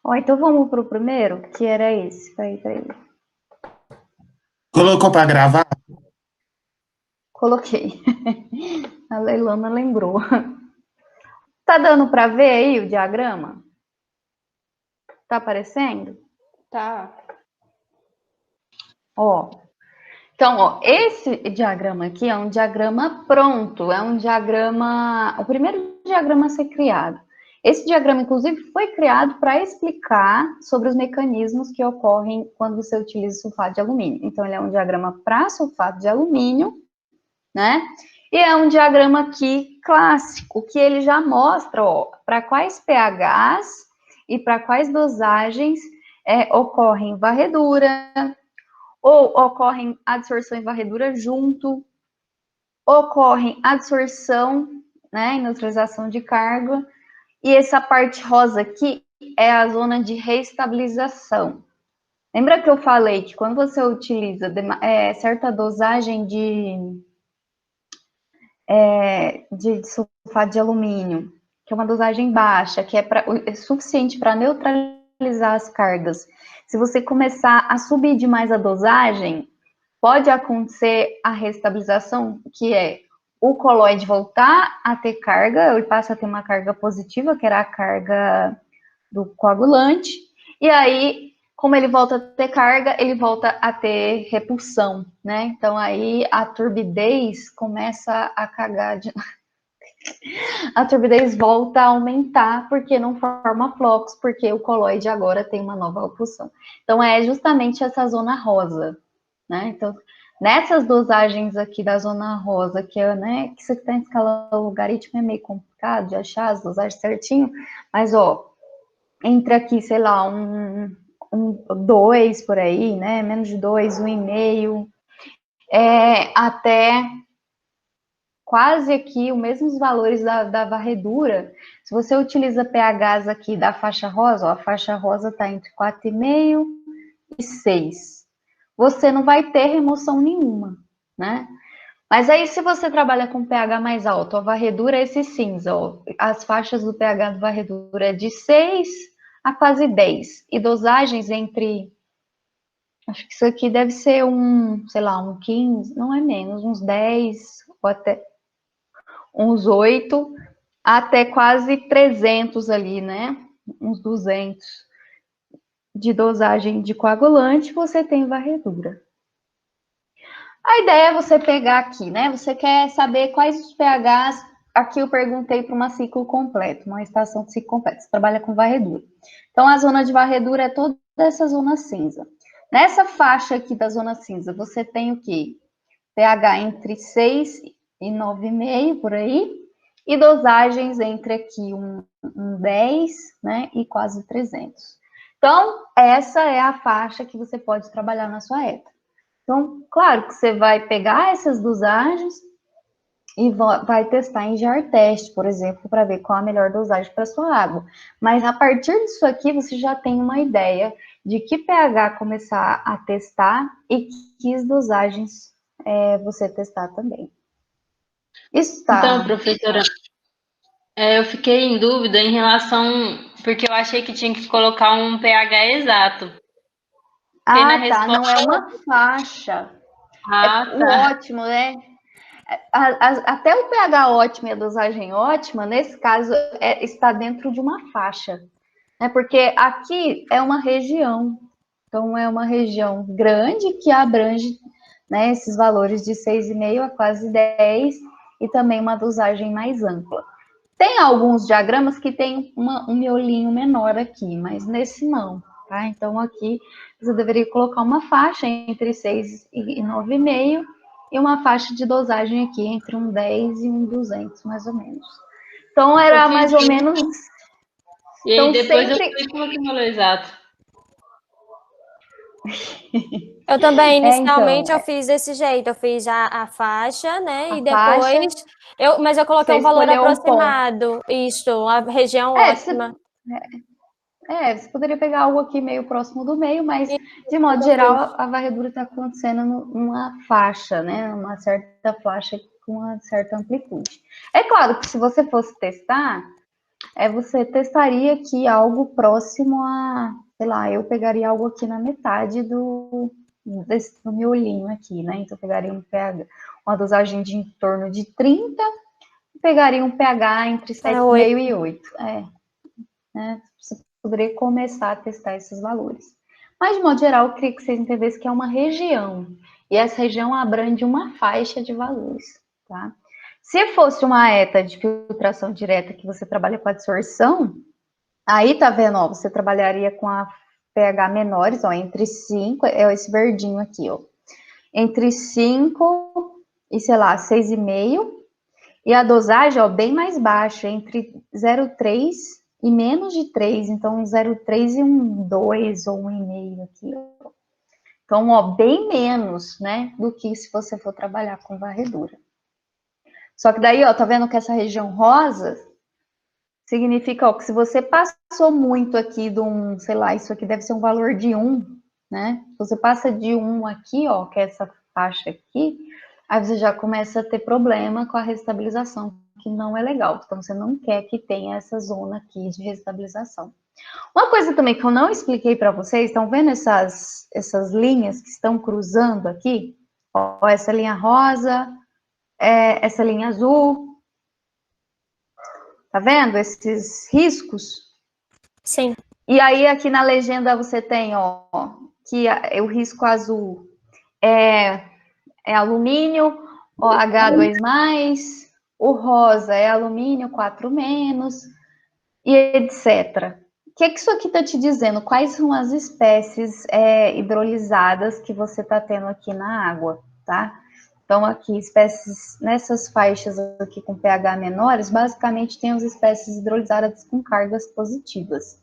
Ó, então vamos para o primeiro, que era esse. Peraí. Colocou para gravar? Coloquei. A Leilona lembrou. Tá dando para ver aí o diagrama? Tá aparecendo? Tá. Ó, então, ó, esse diagrama aqui é um diagrama pronto, é um diagrama, o primeiro diagrama a ser criado. Esse diagrama, inclusive, foi criado para explicar sobre os mecanismos que ocorrem quando você utiliza sulfato de alumínio. Então, ele é um diagrama para sulfato de alumínio, né? E é um diagrama aqui clássico, que ele já mostra, ó, para quais pHs e para quais dosagens ocorrem varredura, ou ocorrem adsorção e varredura junto, ocorrem adsorção, né, e neutralização de carga, e essa parte rosa aqui é a zona de reestabilização. Lembra que eu falei que quando você utiliza certa dosagem de sulfato de alumínio, que é uma dosagem baixa, que é suficiente para neutralizar as cargas, se você começar a subir demais a dosagem, pode acontecer a restabilização, que é o colóide voltar a ter carga, ele passa a ter uma carga positiva, que era a carga do coagulante, e aí, como ele volta a ter carga, ele volta a ter repulsão, né? Então aí a turbidez começa a cagar de... A turbidez volta a aumentar porque não forma flocos, porque o colóide agora tem uma nova repulsão. Então é justamente essa zona rosa, né? Então, nessas dosagens aqui da zona rosa, que é, né, que isso aqui tá em escala logarítmica, é meio complicado de achar as dosagens certinho, mas, ó, entre aqui, sei lá, um 2 por aí, né, menos de 2, 1,5, até quase aqui os mesmos valores da varredura. Se você utiliza pHs aqui da faixa rosa, ó, a faixa rosa está entre 4,5 e 6. Você não vai ter remoção nenhuma, né? Mas aí, se você trabalha com pH mais alto, a varredura é esse cinza, ó, as faixas do pH do varredura é de 6 a quase 10, e dosagens entre, acho que isso aqui deve ser sei lá, 15, não é menos, uns 10, ou até uns 8, até quase 300 ali, né? Uns 200 de dosagem de coagulante, você tem varredura. A ideia é você pegar aqui, né? Você quer saber quais os pHs. Aqui eu perguntei para uma ciclo completo, uma estação de ciclo completo. Você trabalha com varredura. Então, a zona de varredura é toda essa zona cinza. Nessa faixa aqui da zona cinza, você tem o quê? pH entre 6 e 9,5 por aí, e dosagens entre aqui um 10, né, e quase 300. Então, essa é a faixa que você pode trabalhar na sua ETA. Então, claro que você vai pegar essas dosagens e vai testar em jar teste, por exemplo, para ver qual a melhor dosagem para sua água. Mas a partir disso aqui, você já tem uma ideia de que pH começar a testar e que dosagens você testar também. Então, Está. professora, eu fiquei em dúvida em relação, porque eu achei que tinha que colocar um pH exato. Porque na Ah, tá. resposta. Não é uma faixa. Ah, O tá. ótimo, né? Até o pH ótimo e a dosagem ótima, nesse caso, está dentro de uma faixa. Porque aqui é uma região. Então, é uma região grande que abrange, né, esses valores de 6,5 a quase 10 e também uma dosagem mais ampla. Tem alguns diagramas que tem um miolinho menor aqui, mas nesse não, tá? Então, aqui você deveria colocar uma faixa entre 6 e 9,5 e uma faixa de dosagem aqui entre um 10 e um 200, mais ou menos. Então, Eu era fiz mais ou isso menos... e aí Então, depois eu sempre... fui e coloquei o valor exato. Eu também, Então, inicialmente, eu fiz desse jeito, eu fiz a faixa, né? a E faixa, depois, mas eu coloquei você um valor escolheu um ponto. aproximado, isso, a região Você ótima. você poderia pegar algo aqui meio próximo do meio, mas E de foi o modo que eu geral fiz. a varredura está acontecendo numa faixa, né? Uma certa faixa com uma certa amplitude. É claro que se você fosse testar, você testaria aqui algo próximo a, sei lá, eu pegaria algo aqui na metade do miolinho aqui, né? Então, eu pegaria um pH, uma dosagem de em torno de 30, e pegaria um pH entre 7,5 e 8. Né? Você poderia começar a testar esses valores. Mas, de modo geral, eu queria que vocês entendessem que é uma região, e essa região abrange uma faixa de valores, tá? Se fosse uma ETA de filtração direta que você trabalha com adsorção, aí tá vendo, ó, você trabalharia com a pH menores, ó, entre 5, é esse verdinho aqui, ó, entre 5 e, sei lá, 6,5, e a dosagem, ó, bem mais baixa, entre 0,3 e menos de 3, então 0,3 e um 2 ou 1,5 aqui, ó. Então, ó, bem menos, né, do que se você for trabalhar com varredura. Só que daí, ó, tá vendo que essa região rosa significa, ó, que se você passou muito aqui de um, sei lá, isso aqui deve ser um valor de 1, né? Se você passa de 1 aqui, ó, que é essa faixa aqui, aí você já começa a ter problema com a restabilização, que não é legal. Então, você não quer que tenha essa zona aqui de restabilização. Uma coisa também que eu não expliquei para vocês, estão vendo essas linhas que estão cruzando aqui? Ó, essa linha rosa, essa linha azul. Tá vendo esses riscos? Sim. E aí aqui na legenda você tem, ó, que o risco azul é alumínio, OH2+, o rosa é alumínio 4-, e etc. O que isso aqui está te dizendo? Quais são as espécies hidrolisadas que você está tendo aqui na água, tá? Então, aqui, espécies nessas faixas aqui com pH menores, basicamente tem as espécies hidrolisadas com cargas positivas.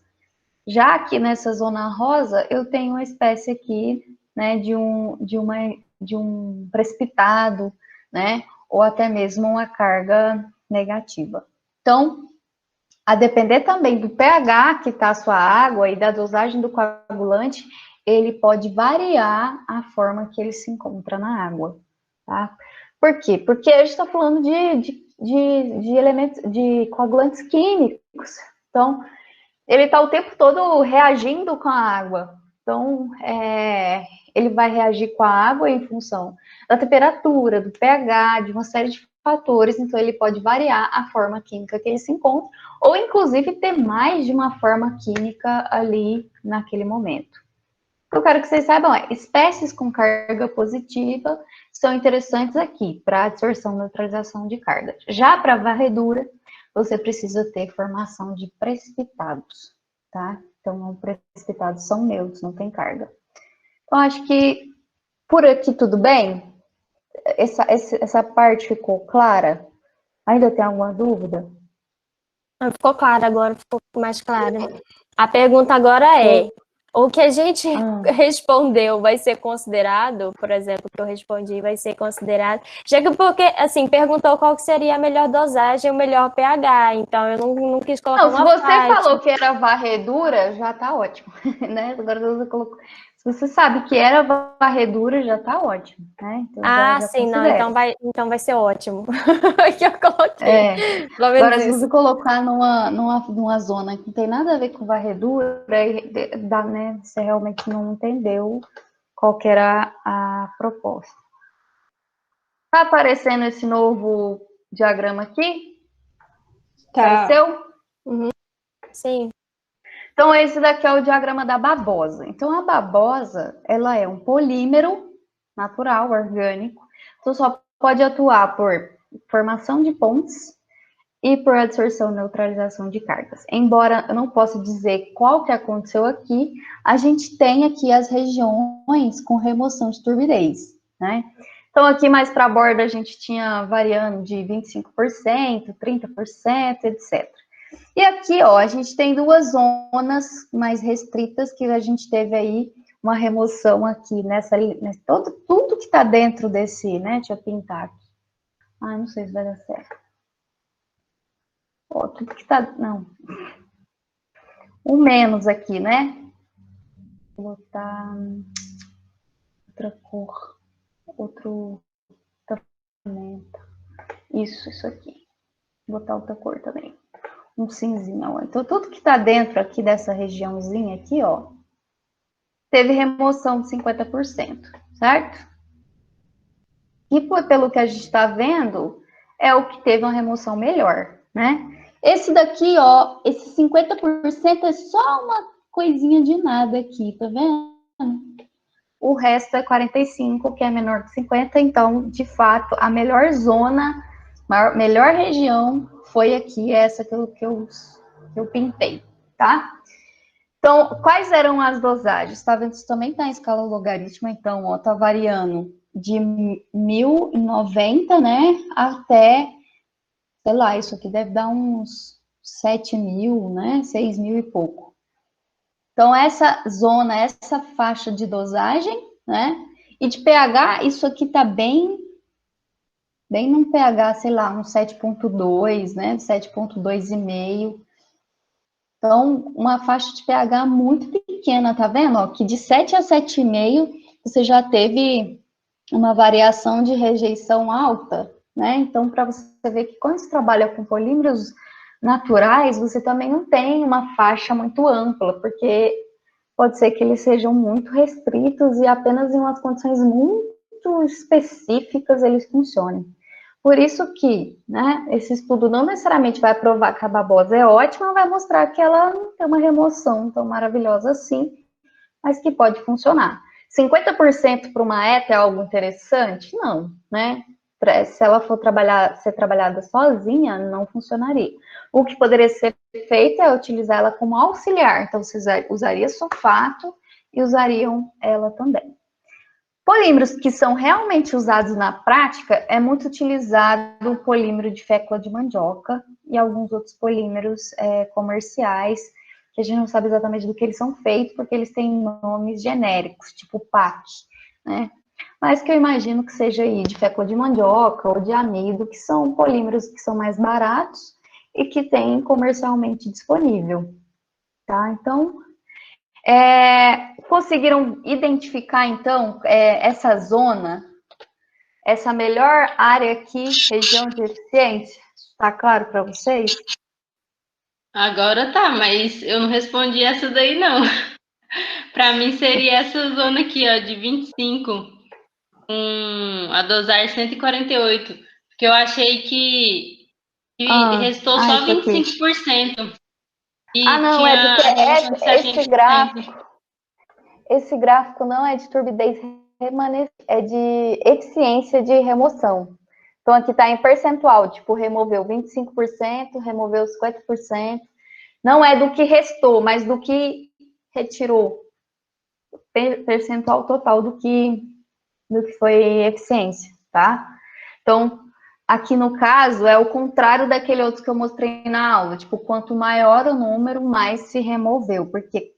Já aqui nessa zona rosa, eu tenho uma espécie aqui, né, de um precipitado, né, ou até mesmo uma carga negativa. Então, a depender também do pH que está a sua água e da dosagem do coagulante, ele pode variar a forma que ele se encontra na água, tá? Por quê? Porque a gente está falando de elementos, de coagulantes químicos. Então, ele está o tempo todo reagindo com a água. Então, ele vai reagir com a água em função da temperatura, do pH, de uma série de fatores. Então, ele pode variar a forma química que ele se encontra, ou inclusive ter mais de uma forma química ali naquele momento. O que eu quero que vocês saibam é, espécies com carga positiva são interessantes aqui para absorção e neutralização de carga. Já para varredura, você precisa ter formação de precipitados, tá? Então, precipitados são neutros, não tem carga. Então, acho que por aqui tudo bem? Essa parte ficou clara? Ainda tem alguma dúvida? Ficou claro agora, ficou mais clara. A pergunta agora é, o que a gente respondeu vai ser considerado, por exemplo, o que eu respondi vai ser considerado, já que porque, assim, perguntou qual que seria a melhor dosagem, o melhor pH, então eu não quis colocar uma se você faixa. falou que era varredura, já tá ótimo, né? Agora você colocou... Se você sabe que era varredura, já tá ótimo, né? Então, já Sim, não, considera. então vai ser ótimo. Que eu coloquei. Pelo menos Agora, se isso. você colocar numa zona que não tem nada a ver com varredura, dá, né? Você realmente não entendeu qual que era a proposta. Tá aparecendo esse novo diagrama aqui? Tá. Apareceu? Sim. Então, esse daqui é o diagrama da babosa. Então, a babosa, ela é um polímero natural, orgânico. Então, só pode atuar por formação de pontes e por adsorção e neutralização de cargas. Embora eu não possa dizer qual que aconteceu aqui, a gente tem aqui as regiões com remoção de turbidez, né? Então, aqui mais para a borda, a gente tinha variando de 25%, 30%, etc. E aqui, ó, a gente tem duas zonas mais restritas que a gente teve aí uma remoção aqui tudo que está dentro desse, né? Deixa eu pintar aqui. Não sei se vai dar certo. Ó, tudo que tá, não. O menos aqui, né? Vou botar outra cor, outro tratamento. Isso aqui. Vou botar outra cor também. um cinzinho. Ó. Então, tudo que está dentro aqui dessa regiãozinha aqui, ó, teve remoção de 50%, certo? E pelo que a gente está vendo, é o que teve uma remoção melhor, né? Esse daqui, ó, esse 50% é só uma coisinha de nada aqui, tá vendo? O resto é 45, que é menor que 50, então, de fato, a melhor zona, melhor região foi aqui, essa que eu pintei, tá? Então, quais eram as dosagens? Tá vendo? Isso também tá em escala logarítmica, então, ó, tá variando de 1090, né, até, sei lá, isso aqui deve dar uns 7.000, né, 6.000 e pouco. Então, essa zona, essa faixa de dosagem, né, e de pH, isso aqui tá bem num pH, sei lá, um 7.2, né, 7.2,5. Então, uma faixa de pH muito pequena, tá vendo? Ó, que de 7 a 7,5 você já teve uma variação de rejeição alta, né? Então, para você ver que quando você trabalha com polímeros naturais, você também não tem uma faixa muito ampla, porque pode ser que eles sejam muito restritos e apenas em umas condições muito específicas eles funcionem. Por isso que, né, esse estudo não necessariamente vai provar que a babosa é ótima, vai mostrar que ela não tem uma remoção tão maravilhosa assim, mas que pode funcionar. 50% para uma ETA é algo interessante? Não, né? Se ela for ser trabalhada sozinha, não funcionaria. O que poderia ser feito é utilizar ela como auxiliar. Então, você usaria sulfato e usariam ela também. Polímeros que são realmente usados na prática, é muito utilizado o polímero de fécula de mandioca e alguns outros polímeros comerciais, que a gente não sabe exatamente do que eles são feitos, porque eles têm nomes genéricos, tipo PAC, né? Mas que eu imagino que seja aí de fécula de mandioca ou de amido, que são polímeros que são mais baratos e que tem comercialmente disponível, tá? Então, conseguiram identificar, então, essa zona, essa melhor área aqui, região de eficiência? Tá claro para vocês? Agora tá, mas eu não respondi essa daí, não. Para mim seria essa zona aqui, ó, de 25, com a dosagem 148, porque eu achei que restou só isso aqui. 25%. E não, é tinha porque a remoção de 70%. esse gráfico não é de turbidez remanescente, é de eficiência de remoção. Então, aqui está em percentual, tipo, removeu 25%, removeu 50%. Não é do que restou, mas do que retirou. Percentual total do que foi eficiência, tá? Então, aqui no caso, é o contrário daquele outro que eu mostrei na aula. Tipo, quanto maior o número, mais se removeu. Porque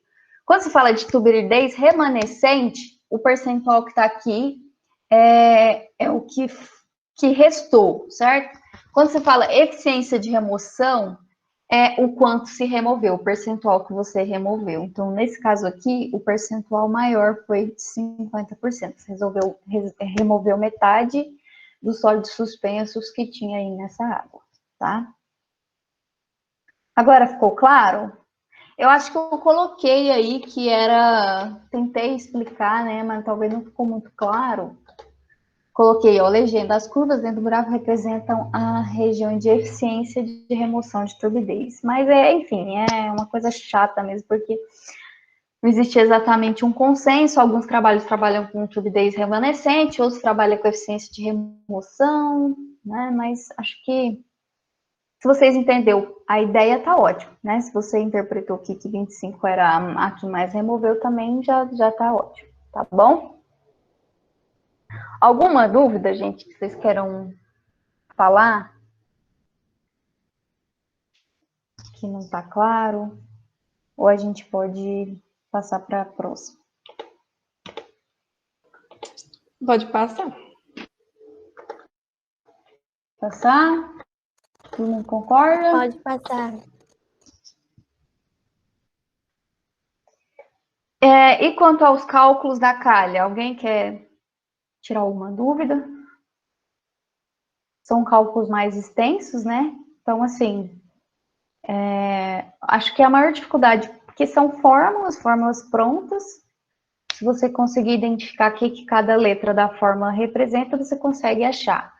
quando se fala de turbidez remanescente, o percentual que está aqui é o que restou, certo? Quando você fala eficiência de remoção, é o quanto se removeu, o percentual que você removeu. Então, nesse caso aqui, o percentual maior foi de 50%. Você removeu metade dos sólidos suspensos que tinha aí nessa água, tá? Agora ficou claro? Eu acho que eu coloquei aí que tentei explicar, né, mas talvez não ficou muito claro. Coloquei, ó, legenda. As curvas dentro do gráfico representam a região de eficiência de remoção de turbidez. Mas, enfim, é uma coisa chata mesmo, porque não existe exatamente um consenso. Alguns trabalhos trabalham com turbidez remanescente, outros trabalham com eficiência de remoção, né? Mas acho que, se vocês entenderam, a ideia tá ótima, né? Se você interpretou que 25 era a que mais removeu, também já tá ótimo, tá bom? Alguma dúvida, gente, que vocês queiram falar? Que não está claro? Ou a gente pode passar para a próxima? Pode passar. Passar? Todo mundo concorda? Pode passar. E quanto aos cálculos da calha, alguém quer tirar alguma dúvida? São cálculos mais extensos, né? Então, assim, Acho que a maior dificuldade, porque são fórmulas prontas. Se você conseguir identificar o que cada letra da fórmula representa, você consegue achar.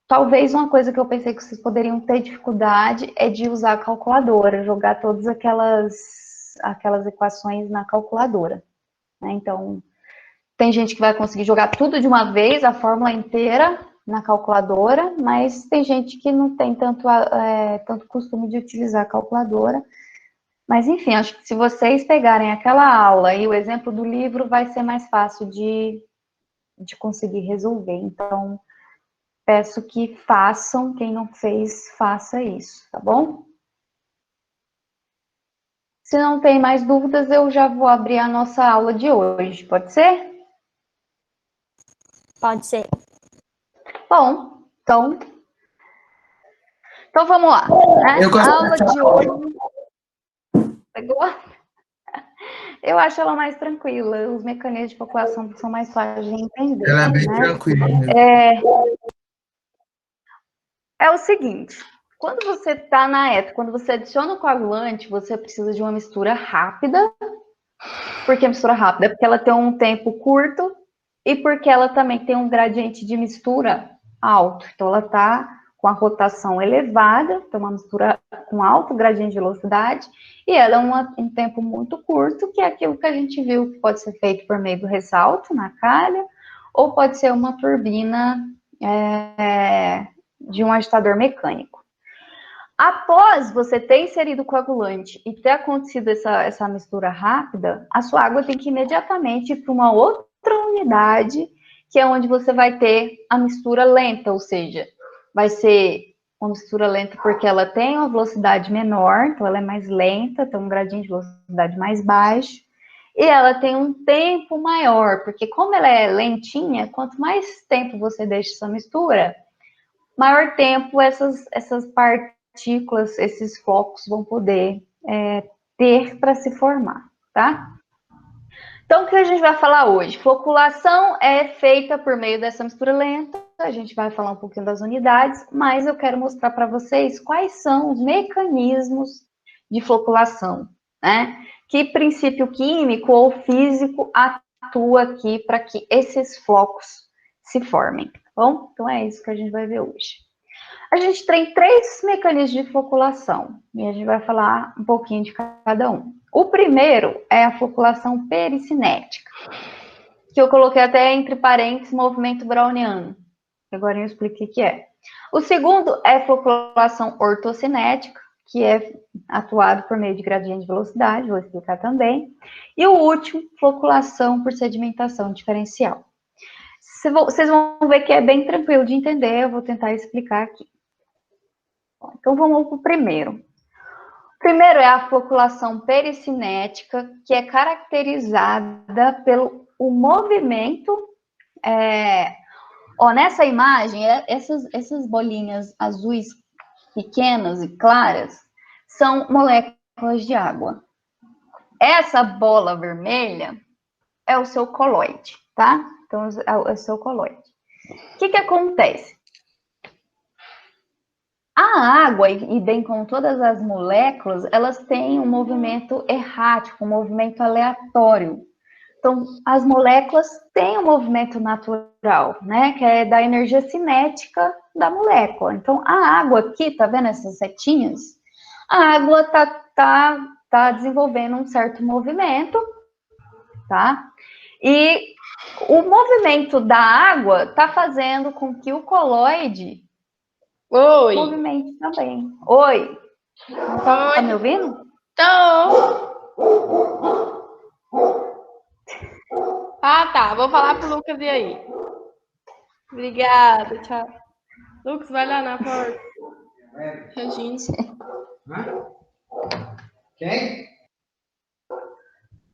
Talvez uma coisa que eu pensei que vocês poderiam ter dificuldade é de usar a calculadora, jogar todas aquelas equações na calculadora, né? Então, tem gente que vai conseguir jogar tudo de uma vez, a fórmula inteira, na calculadora, mas tem gente que não tem tanto costume de utilizar a calculadora. Mas, enfim, acho que se vocês pegarem aquela aula e o exemplo do livro, vai ser mais fácil de conseguir resolver. Então, peço que façam, quem não fez, faça isso, tá bom? Se não tem mais dúvidas, eu já vou abrir a nossa aula de hoje, pode ser? Pode ser. Bom, então vamos lá. Né? A aula de hoje... Pegou? Eu acho ela mais tranquila, os mecanismos de calculação são mais fáceis de entender. Ela é bem né? tranquila. É o seguinte, quando você está na ETA, quando você adiciona o coagulante, você precisa de uma mistura rápida. Por que mistura rápida? Porque ela tem um tempo curto e porque ela também tem um gradiente de mistura alto. Então, ela está com a rotação elevada, tem uma mistura com alto gradiente de velocidade, e ela é um tempo muito curto, que é aquilo que a gente viu que pode ser feito por meio do ressalto na calha, ou pode ser uma turbina de um agitador mecânico. Após você ter inserido o coagulante e ter acontecido essa mistura rápida, a sua água tem que imediatamente ir para uma outra unidade, que é onde você vai ter a mistura lenta, ou seja, vai ser uma mistura lenta porque ela tem uma velocidade menor, então ela é mais lenta, tem um gradiente de velocidade mais baixo, e ela tem um tempo maior, porque como ela é lentinha, quanto mais tempo você deixa essa mistura, maior tempo essas partículas, esses flocos vão poder ter para se formar, tá? Então, o que a gente vai falar hoje? Floculação é feita por meio dessa mistura lenta, a gente vai falar um pouquinho das unidades, mas eu quero mostrar para vocês quais são os mecanismos de floculação, né? Que princípio químico ou físico atua aqui para que esses flocos se formem, tá bom? Então, é isso que a gente vai ver hoje. A gente tem 3 mecanismos de floculação, e a gente vai falar um pouquinho de cada um. O primeiro é a floculação pericinética, que eu coloquei até entre parênteses movimento browniano. Agora eu explico o que é. O segundo é floculação ortocinética, que é atuado por meio de gradiente de velocidade, vou explicar também. E o último, floculação por sedimentação diferencial. Vocês vão ver que é bem tranquilo de entender, eu vou tentar explicar aqui. Então vamos para o primeiro. Primeiro é a floculação pericinética, que é caracterizada pelo movimento. Nessa imagem, essas bolinhas azuis pequenas e claras são moléculas de água. Essa bola vermelha é o seu coloide, tá? Então, é o seu coloide. O que acontece? A água, e bem como todas as moléculas, elas têm um movimento errático, um movimento aleatório. Então, as moléculas têm um movimento natural, né? Que é da energia cinética da molécula. Então, a água aqui, tá vendo essas setinhas? A água tá desenvolvendo um certo movimento, tá? E o movimento da água tá fazendo com que o coloide movimente também. Oi. Tá me ouvindo? Tô. Tá. Vou falar pro Lucas e aí. Obrigada, tchau. Lucas, vai lá na porta. Regina. Quem?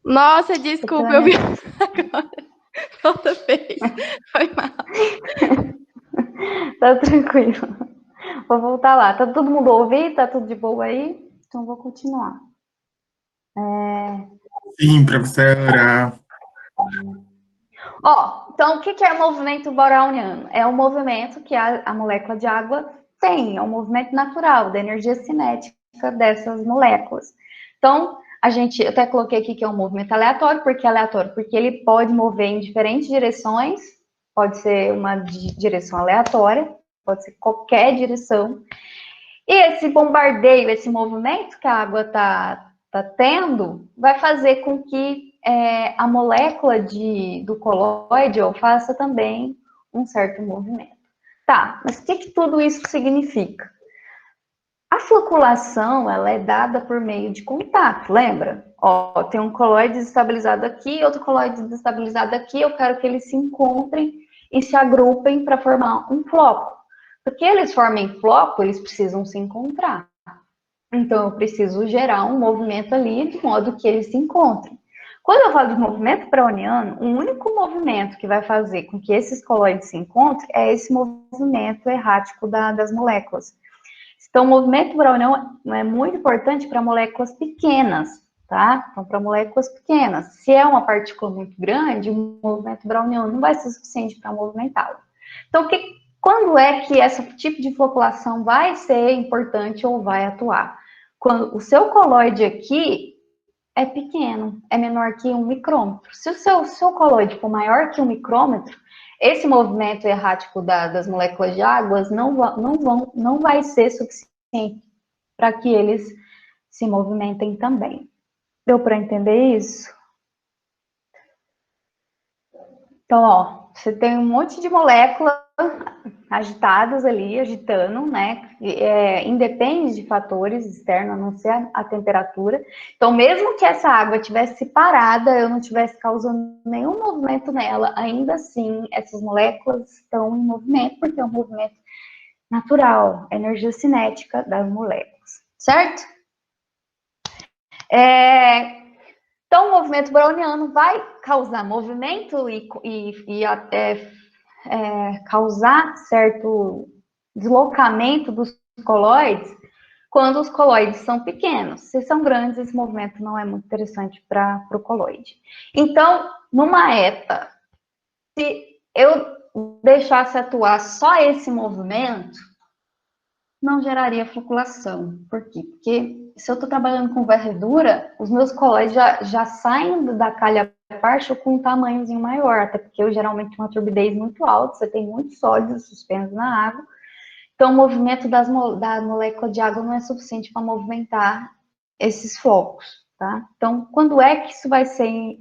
Nossa, desculpa, eu vi agora. Outra vez. Foi mal. Tá tranquilo. Vou voltar lá. Tá todo mundo ouvindo? Tá tudo de boa aí? Então, vou continuar. Sim, professora. Então, o que é o movimento browniano? É um movimento que a molécula de água tem, é um movimento natural da energia cinética dessas moléculas. Então, eu até coloquei aqui que é um movimento aleatório. Por que aleatório? Porque ele pode mover em diferentes direções, pode ser uma direção aleatória, pode ser qualquer direção. E esse bombardeio, esse movimento que a água está tendo, vai fazer com que a molécula do colóide faça também um certo movimento. Tá, mas o que tudo isso significa? A floculação, ela é dada por meio de contato, lembra? Ó, tem um colóide desestabilizado aqui, outro colóide desestabilizado aqui, eu quero que eles se encontrem e se agrupem para formar um floco. Porque eles formem floco, eles precisam se encontrar. Então, eu preciso gerar um movimento ali, de modo que eles se encontrem. Quando eu falo de movimento browniano, o único movimento que vai fazer com que esses colóides se encontrem é esse movimento errático das moléculas. Então, o movimento browniano é muito importante para moléculas pequenas, tá? Então, para moléculas pequenas. Se é uma partícula muito grande, o movimento browniano não vai ser suficiente para movimentá-la. Então, quando é que esse tipo de floculação vai ser importante ou vai atuar? Quando o seu colóide aqui é pequeno, é menor que 1 micrômetro. Se o seu colóide for maior que 1 micrômetro, esse movimento errático das moléculas de águas não vai ser suficiente para que eles se movimentem também. Deu para entender isso? Então, ó, você tem um monte de moléculas agitadas ali, agitando, né? Independe de fatores externos, a não ser a temperatura. Então, mesmo que essa água tivesse parada, eu não estivesse causando nenhum movimento nela, ainda assim, essas moléculas estão em movimento, porque é um movimento natural, a energia cinética das moléculas, certo? Então, o movimento browniano vai causar movimento e até causar certo deslocamento dos colóides quando os colóides são pequenos. Se são grandes, esse movimento não é muito interessante para o colóide. Então, numa ETA, se eu deixasse atuar só esse movimento, não geraria floculação. Por quê? Porque se eu estou trabalhando com varredura, os meus colóides já saem da calha parcha com um tamanhozinho maior, até porque eu geralmente tenho uma turbidez muito alta, você tem muitos sólidos suspensos na água, então o movimento da molécula de água não é suficiente para movimentar esses flocos, tá? Então, quando é que isso vai ser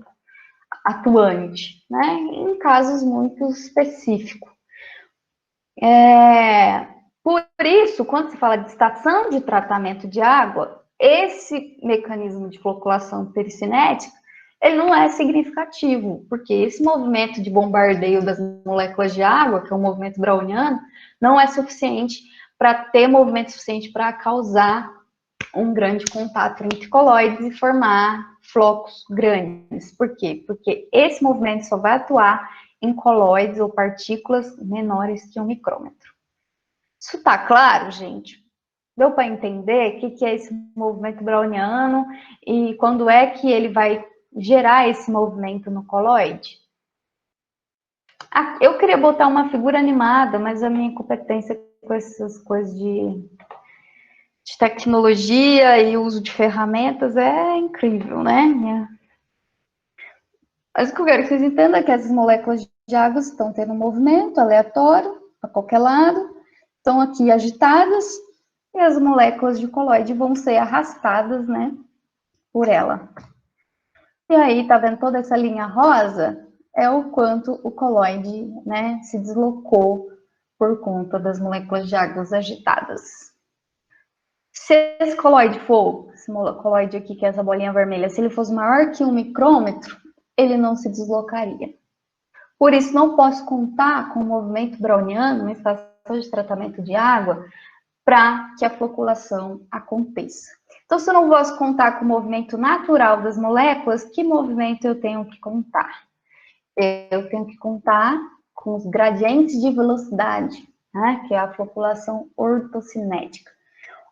atuante? Né? Em casos muito específicos. Por isso, quando se fala de estação de tratamento de água, esse mecanismo de floculação pericinética, ele não é significativo, porque esse movimento de bombardeio das moléculas de água, que é o movimento browniano, não é suficiente para ter movimento suficiente para causar um grande contato entre colóides e formar flocos grandes. Por quê? Porque esse movimento só vai atuar em colóides ou partículas menores que 1 micrômetro. Isso tá claro, gente? Deu para entender o que é esse movimento browniano e quando é que ele vai gerar esse movimento no colóide? Eu queria botar uma figura animada, mas a minha competência com essas coisas de tecnologia e uso de ferramentas é incrível, né? Mas o que eu quero que vocês entendam é que essas moléculas de água estão tendo um movimento aleatório para qualquer lado, estão aqui agitadas, e as moléculas de colóide vão ser arrastadas, né, por ela. E aí, tá vendo toda essa linha rosa? É o quanto o colóide, né, se deslocou por conta das moléculas de águas agitadas. Se esse colóide for, esse colóide aqui, que é essa bolinha vermelha, se ele fosse maior que 1 micrômetro, ele não se deslocaria. Por isso, não posso contar com o movimento browniano na estação de tratamento de água para que a floculação aconteça. Então, se eu não posso contar com o movimento natural das moléculas, que movimento eu tenho que contar? Eu tenho que contar com os gradientes de velocidade, né, que é a floculação ortocinética.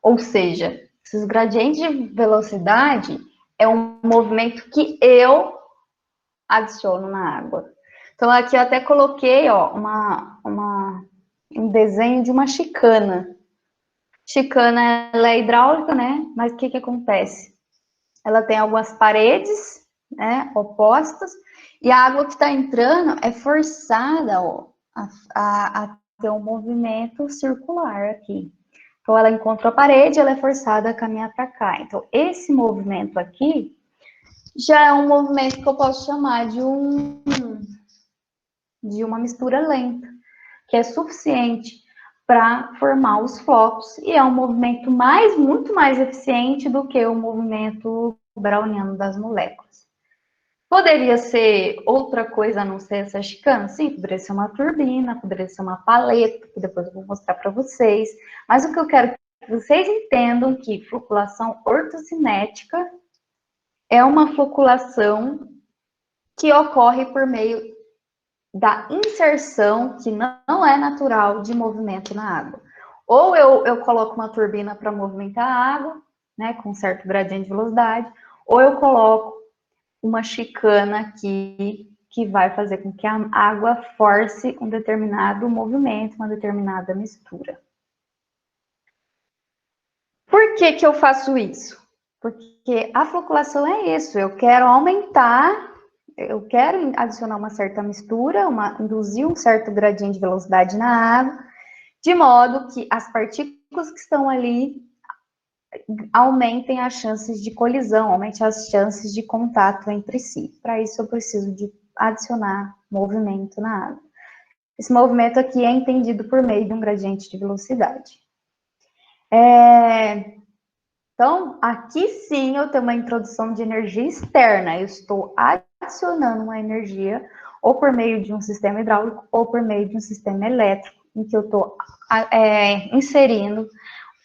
Ou seja, esses gradientes de velocidade é um movimento que eu adiciono na água. Então, aqui eu até coloquei, ó, um desenho de uma chicana. Chicana, ela é hidráulica, né? Mas o que acontece? Ela tem algumas paredes, né, opostas, e a água que está entrando é forçada, ó, a ter um movimento circular aqui. Então, ela encontra a parede, ela é forçada a caminhar para cá. Então, esse movimento aqui já é um movimento que eu posso chamar de uma mistura lenta, que é suficiente para formar os flocos, e é um movimento muito mais eficiente do que o movimento browniano das moléculas. Poderia ser outra coisa a não ser essa chicana? Sim, poderia ser uma turbina, poderia ser uma paleta, que depois eu vou mostrar para vocês. Mas o que eu quero que vocês entendam que floculação ortocinética é uma floculação que ocorre por meio da inserção, que não é natural, de movimento na água. Ou eu coloco uma turbina para movimentar a água, né, com certo gradiente de velocidade, ou eu coloco uma chicana aqui que vai fazer com que a água force um determinado movimento, uma determinada mistura. Por que que eu faço isso? Porque a floculação é isso, eu quero aumentar, eu quero adicionar uma certa mistura, induzir um certo gradiente de velocidade na água, de modo que as partículas que estão ali aumentem as chances de colisão, aumentem as chances de contato entre si. Para isso, eu preciso de adicionar movimento na água. Esse movimento aqui é entendido por meio de um gradiente de velocidade. Então, aqui sim eu tenho uma introdução de energia externa. Eu estou adicionando uma energia ou por meio de um sistema hidráulico ou por meio de um sistema elétrico, em que eu estou inserindo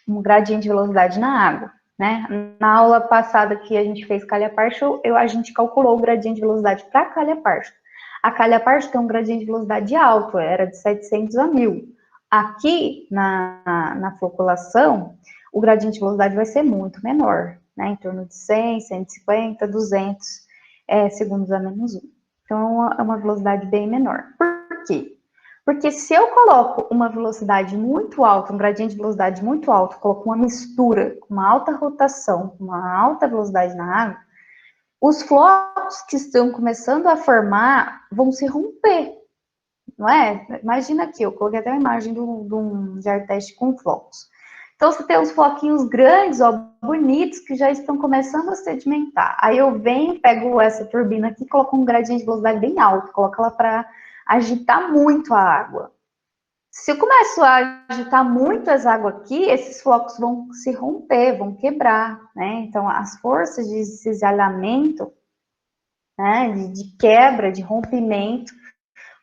um gradiente de velocidade na água, né? Na aula passada que a gente fez calha partial, a gente calculou o gradiente de velocidade para calha partial. A calha partial tem um gradiente de velocidade alto, era de 700 a 1000. Aqui, na floculação, o gradiente de velocidade vai ser muito menor, né? Em torno de 100, 150, 200 segundos a menos 1. Então, é uma velocidade bem menor. Por quê? Porque se eu coloco uma velocidade muito alta, um gradiente de velocidade muito alto, coloco uma mistura com uma alta rotação, com uma alta velocidade na água, os flocos que estão começando a formar vão se romper, não é? Imagina aqui, eu coloquei até a imagem de um jar teste com flocos. Então, você tem uns floquinhos grandes, ó, bonitos, que já estão começando a sedimentar. Aí eu venho, pego essa turbina aqui, coloco um gradiente de velocidade bem alto, coloco ela para agitar muito a água. Se eu começo a agitar muito essa água aqui, esses flocos vão se romper, vão quebrar, né? Então, as forças de cisalhamento, né, de quebra, de rompimento,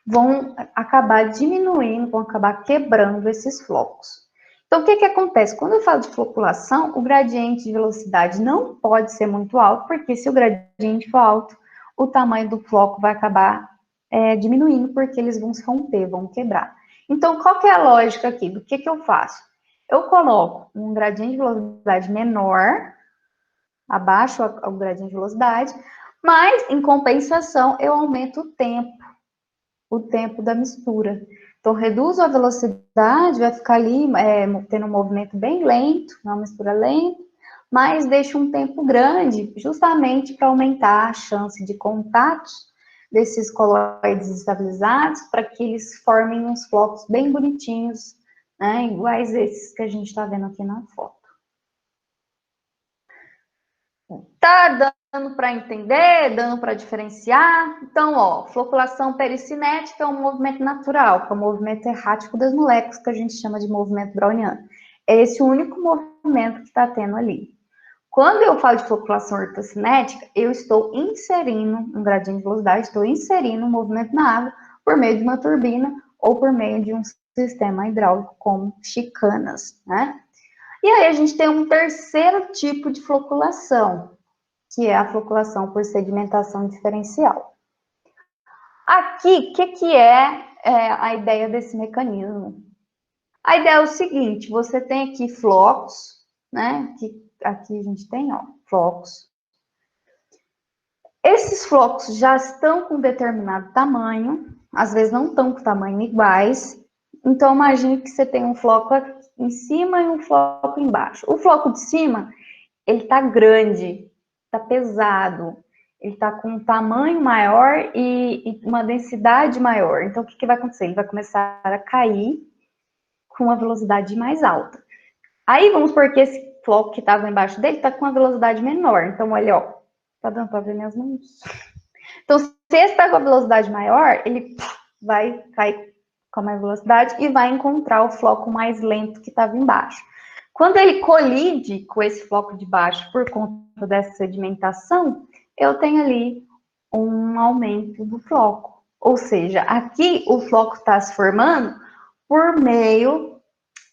vão acabar diminuindo, vão acabar quebrando esses flocos. Então, o que que acontece? Quando eu falo de floculação, o gradiente de velocidade não pode ser muito alto, porque se o gradiente for alto, o tamanho do floco vai acabar diminuindo, porque eles vão se romper, vão quebrar. Então, qual que é a lógica aqui? Do que eu faço? Eu coloco um gradiente de velocidade menor, abaixo o gradiente de velocidade, mas, em compensação, eu aumento o tempo da mistura. Então, reduzo a velocidade, vai ficar ali tendo um movimento bem lento, uma mistura lenta, mas deixo um tempo grande, justamente para aumentar a chance de contatos desses colóides estabilizados, para que eles formem uns flocos bem bonitinhos, né, iguais esses que a gente está vendo aqui na foto. Tá dando para entender, dando para diferenciar? Então, ó, floculação pericinética é um movimento natural, que é o movimento errático das moléculas, que a gente chama de movimento browniano. É esse o único movimento que está tendo ali. Quando eu falo de floculação ortocinética, eu estou inserindo um gradiente de velocidade, estou inserindo um movimento na água por meio de uma turbina ou por meio de um sistema hidráulico como chicanas, né? E aí a gente tem um terceiro tipo de floculação, que é a floculação por sedimentação diferencial. Aqui, o que é a ideia desse mecanismo? A ideia é o seguinte, você tem aqui flocos, né? Aqui a gente tem, ó, flocos. Esses flocos já estão com determinado tamanho, às vezes não estão com tamanho iguais. Então, imagine que você tem um floco aqui. em cima e um floco embaixo. O floco de cima, ele tá grande, tá pesado, ele tá com um tamanho maior e uma densidade maior. Então, o que vai acontecer? Ele vai começar a cair com uma velocidade mais alta. Aí, vamos supor que esse floco que estava embaixo dele tá com uma velocidade menor. Então, olha, ó, tá dando para ver minhas mãos? Então, se esse está com a velocidade maior, ele vai cair com mais velocidade e vai encontrar o floco mais lento que estava embaixo. Quando ele colide com esse floco de baixo por conta dessa sedimentação, eu tenho ali um aumento do floco. Ou seja, aqui o floco está se formando por meio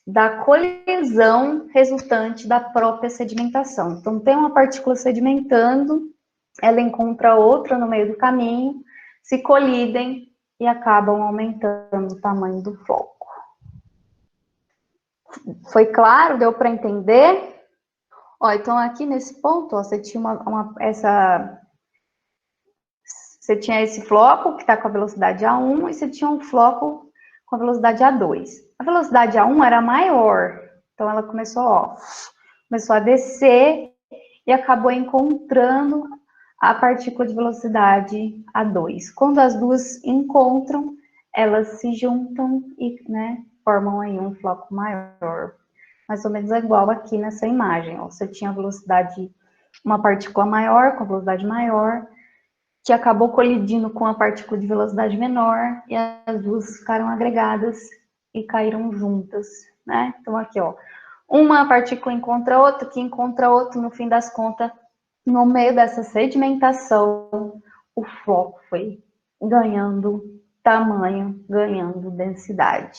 da colisão resultante da própria sedimentação. Então, tem uma partícula sedimentando, ela encontra outra no meio do caminho, se colidem e acabam aumentando o tamanho do floco. Foi claro? Deu para entender? Ó, então aqui nesse ponto, ó, você tinha você tinha esse floco que está com a velocidade A1 e você tinha um floco com a velocidade A2. A velocidade A1 era maior, então ela começou a descer e acabou encontrando a partícula de velocidade A2. Quando as duas encontram, elas se juntam e, né, formam aí um floco maior. Mais ou menos igual aqui nessa imagem. Ó. Você tinha uma partícula maior, com velocidade maior, que acabou colidindo com a partícula de velocidade menor, e as duas ficaram agregadas e caíram juntas, né? Então aqui, ó, uma partícula encontra outra, que encontra outra, no fim das contas, no meio dessa sedimentação, o floco foi ganhando tamanho, ganhando densidade.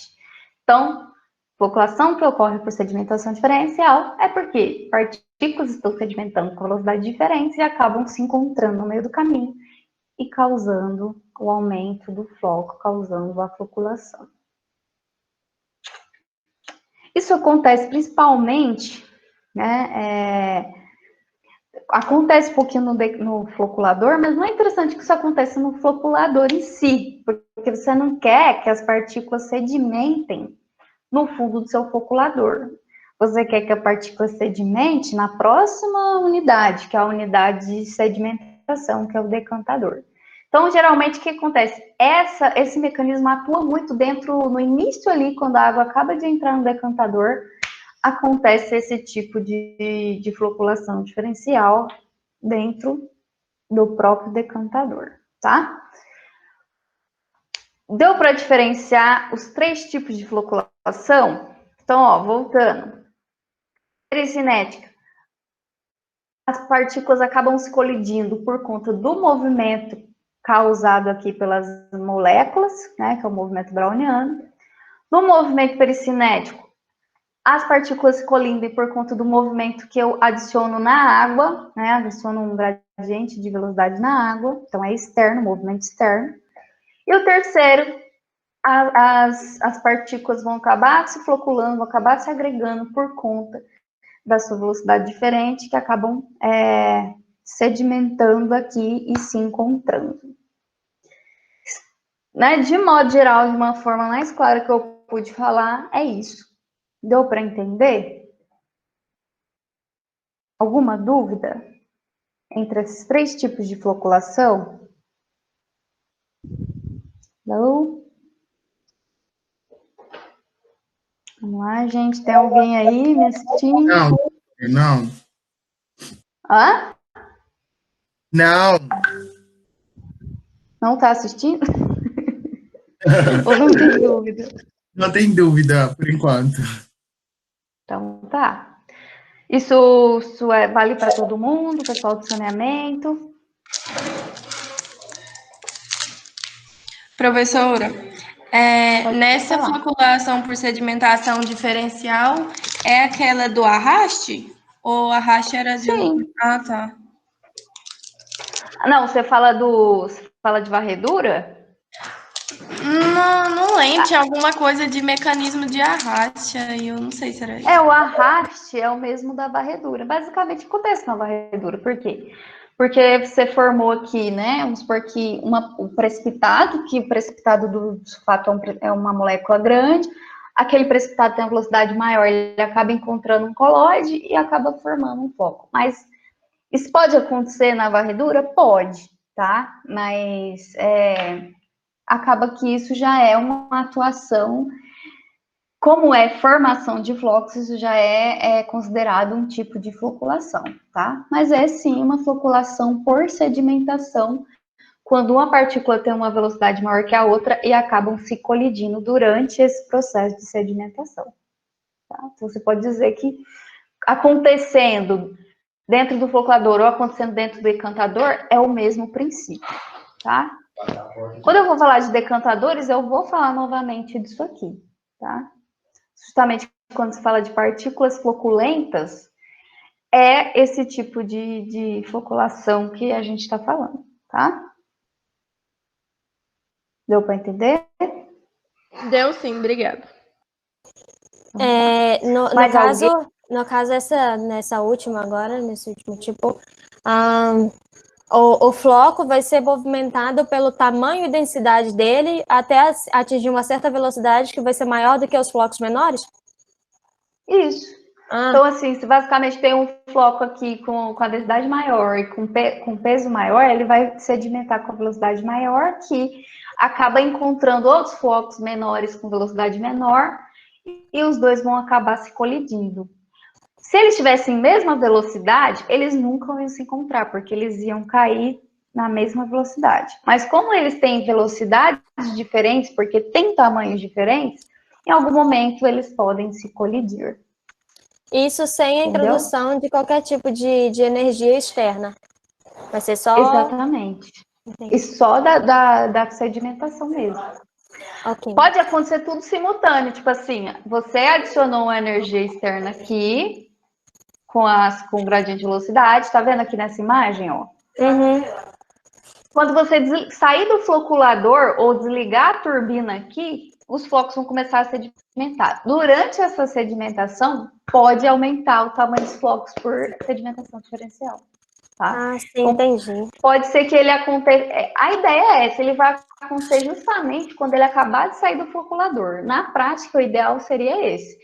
Então, floculação que ocorre por sedimentação diferencial é porque partículas estão sedimentando com velocidades diferentes e acabam se encontrando no meio do caminho e causando o aumento do floco, causando a floculação. Isso acontece principalmente, né, acontece um pouquinho no floculador, mas não é interessante que isso aconteça no floculador em si, porque você não quer que as partículas sedimentem no fundo do seu floculador. Você quer que a partícula sedimente na próxima unidade, que é a unidade de sedimentação, que é o decantador. Então, geralmente, o que acontece? Esse mecanismo atua muito no início ali, quando a água acaba de entrar no decantador, acontece esse tipo de floculação diferencial dentro do próprio decantador, tá? Deu para diferenciar os 3 tipos de floculação? Então, ó, voltando. Pericinética. As partículas acabam se colidindo por conta do movimento causado aqui pelas moléculas, né, que é o movimento browniano. No movimento pericinético, as partículas se colidem por conta do movimento que eu adiciono na água, né, adiciono um gradiente de velocidade na água, então é externo, movimento externo. E o terceiro, as partículas vão acabar se floculando, vão acabar se agregando por conta da sua velocidade diferente, que acabam sedimentando aqui e se encontrando. Né? De modo geral, de uma forma mais clara que eu pude falar, é isso. Deu para entender? Alguma dúvida entre esses 3 tipos de floculação? Não? Vamos lá, gente. Tem alguém aí me assistindo? Não. Hã? Não. Não tá assistindo? Ou não tem dúvida? Não tem dúvida, por enquanto. Então, tá. Isso vale para todo mundo, pessoal do saneamento? Professora, nessa falar. floculação por sedimentação diferencial, é aquela do arraste? Ou arraste era de... Sim. Ah, tá. Não, você fala de varredura? Não lembro, tinha alguma coisa de mecanismo de arraste, aí eu não sei se era isso. O arraste é o mesmo da varredura. Basicamente, acontece na varredura. Por quê? Porque você formou aqui, né? Vamos supor que o precipitado do sulfato é uma molécula grande, aquele precipitado tem uma velocidade maior, ele acaba encontrando um colóide e acaba formando um floco. Mas isso pode acontecer na varredura? Pode, tá? Mas acaba que isso já é uma atuação, como é formação de flocos, isso já é considerado um tipo de floculação, tá? Mas é sim uma floculação por sedimentação, quando uma partícula tem uma velocidade maior que a outra e acabam se colidindo durante esse processo de sedimentação. Tá? Então, você pode dizer que acontecendo dentro do floculador ou acontecendo dentro do decantador é o mesmo princípio, tá? Quando eu vou falar de decantadores, eu vou falar novamente disso aqui, tá? Justamente quando se fala de partículas floculentas, é esse tipo de floculação que a gente está falando, tá? Deu para entender? Deu sim, obrigada. No caso nessa última agora, nesse último tipo, o floco vai ser movimentado pelo tamanho e densidade dele até atingir uma certa velocidade que vai ser maior do que os flocos menores? Isso. Então, assim, se basicamente tem um floco aqui com a densidade maior e com peso maior, ele vai sedimentar com a velocidade maior, que acaba encontrando outros flocos menores com velocidade menor, e os dois vão acabar se colidindo. Se eles tivessem mesma velocidade, eles nunca iam se encontrar, porque eles iam cair na mesma velocidade. Mas como eles têm velocidades diferentes, porque têm tamanhos diferentes, em algum momento eles podem se colidir. Isso sem a introdução de qualquer tipo de energia externa. Vai ser só... Exatamente. Entendi. E só da sedimentação mesmo. Okay. Pode acontecer tudo simultâneo, tipo assim, você adicionou uma energia externa aqui, com o gradiente de velocidade, tá vendo aqui nessa imagem, ó? Uhum. Quando você sair do floculador ou desligar a turbina aqui, os flocos vão começar a sedimentar. Durante essa sedimentação, pode aumentar o tamanho dos flocos por sedimentação diferencial. Tá? Ah, sim, então, entendi. Pode ser que ele aconteça... A ideia é essa, ele vai acontecer justamente quando ele acabar de sair do floculador. Na prática, o ideal seria esse.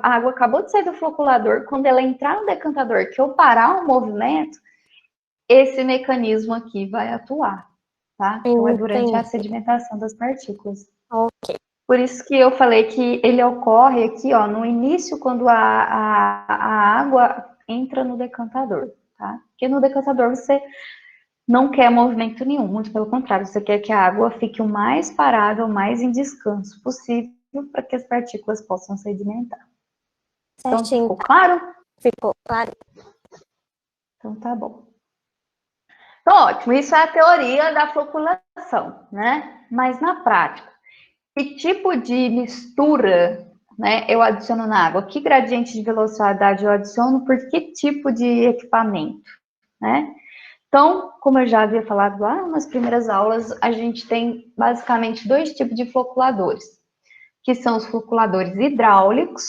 A água acabou de sair do floculador, quando ela entrar no decantador, que eu parar o movimento, esse mecanismo aqui vai atuar, tá? Então, é durante a sedimentação das partículas. Ok. Por isso que eu falei que ele ocorre aqui, ó, no início, quando a água entra no decantador, tá? Porque no decantador você não quer movimento nenhum, muito pelo contrário, você quer que a água fique o mais parada, o mais em descanso possível, para que as partículas possam sedimentar. Então, ficou claro? Ficou claro. Então, tá bom. Então, ótimo, isso é a teoria da floculação, né? Mas na prática, que tipo de mistura, né, eu adiciono na água? Que gradiente de velocidade eu adiciono? Por que tipo de equipamento, né? Então, como eu já havia falado lá nas primeiras aulas, a gente tem basicamente dois tipos de floculadores, que são os floculadores hidráulicos,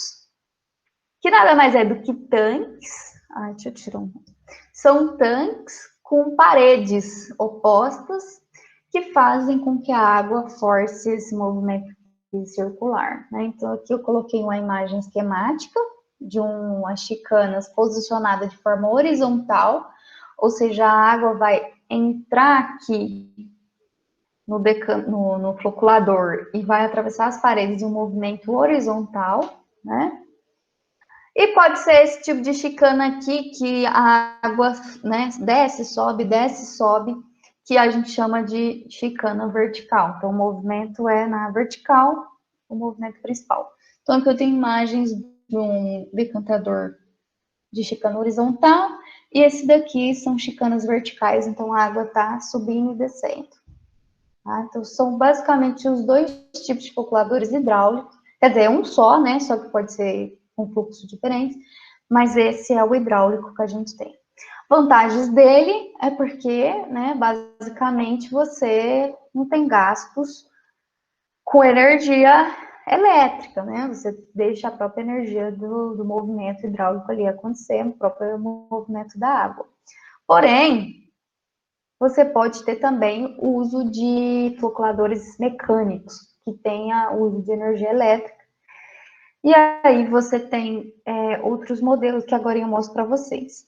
que nada mais é do que tanques. Ai, deixa eu tirar um. São tanques com paredes opostas que fazem com que a água force esse movimento circular, né? Então, aqui eu coloquei uma imagem esquemática de umas chicanas posicionadas de forma horizontal, ou seja, a água vai entrar aqui no floculador e vai atravessar as paredes em um movimento horizontal, né? E pode ser esse tipo de chicana aqui, que a água, né, desce, sobe, que a gente chama de chicana vertical. Então, o movimento é na vertical, o movimento principal. Então, aqui eu tenho imagens de um decantador de chicana horizontal, e esse daqui são chicanas verticais, então a água está subindo e descendo. Tá? Então, são basicamente os dois tipos de floculadores hidráulicos, quer dizer, um só, né, só que pode ser com fluxos diferentes, mas esse é o hidráulico que a gente tem. Vantagens dele é porque, né, basicamente você não tem gastos com energia elétrica, né? Você deixa a própria energia do movimento hidráulico ali acontecer, o próprio movimento da água. Porém, você pode ter também o uso de floculadores mecânicos, que tenha o uso de energia elétrica. E aí você tem outros modelos que agora eu mostro para vocês.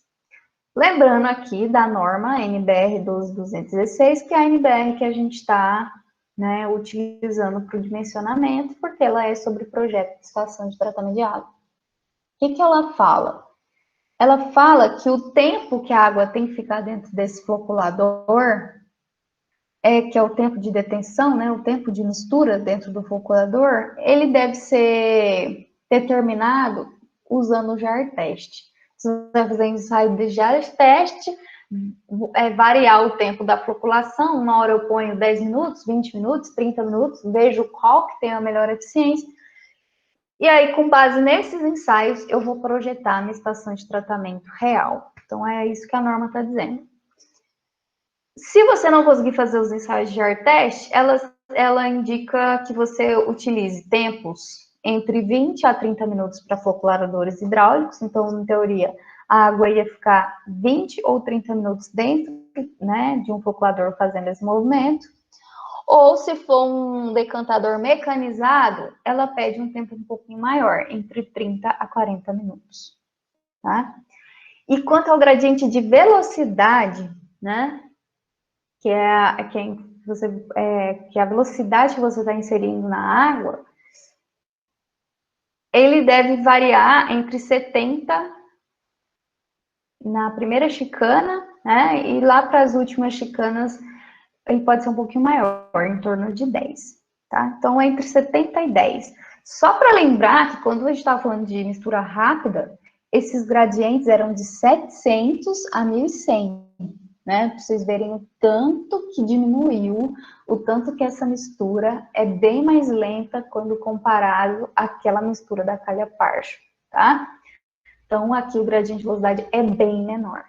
Lembrando aqui da norma NBR 12216, que é a NBR que a gente está, né, utilizando para o dimensionamento, porque ela é sobre projeto de estação de tratamento de água. O que ela fala? Ela fala que o tempo que a água tem que ficar dentro desse floculador, que é o tempo de detenção, né, o tempo de mistura dentro do floculador, ele deve ser determinado usando o jar teste. Se você vai fazer ensaio de jar teste, variar o tempo da floculação, uma hora eu ponho 10 minutos, 20 minutos, 30 minutos, vejo qual que tem a melhor eficiência, e aí, com base nesses ensaios, eu vou projetar a minha estação de tratamento real. Então, é isso que a norma está dizendo. Se você não conseguir fazer os ensaios de jar test, ela indica que você utilize tempos entre 20 a 30 minutos para floculadores hidráulicos. Então, em teoria, a água ia ficar 20 ou 30 minutos dentro, né, de um floculador fazendo esse movimento. Ou se for um decantador mecanizado, ela pede um tempo um pouquinho maior, entre 30 a 40 minutos, tá? E quanto ao gradiente de velocidade, né, que é a velocidade que você está inserindo na água, ele deve variar entre 70 na primeira chicana, né, e lá para as últimas chicanas, ele pode ser um pouquinho maior, em torno de 10, tá? Então, entre 70 e 10. Só para lembrar que quando a gente estava falando de mistura rápida, esses gradientes eram de 700 a 1100, né? Para vocês verem o tanto que diminuiu, o tanto que essa mistura é bem mais lenta quando comparado àquela mistura da calha parcha, tá? Então, aqui o gradiente de velocidade é bem menor.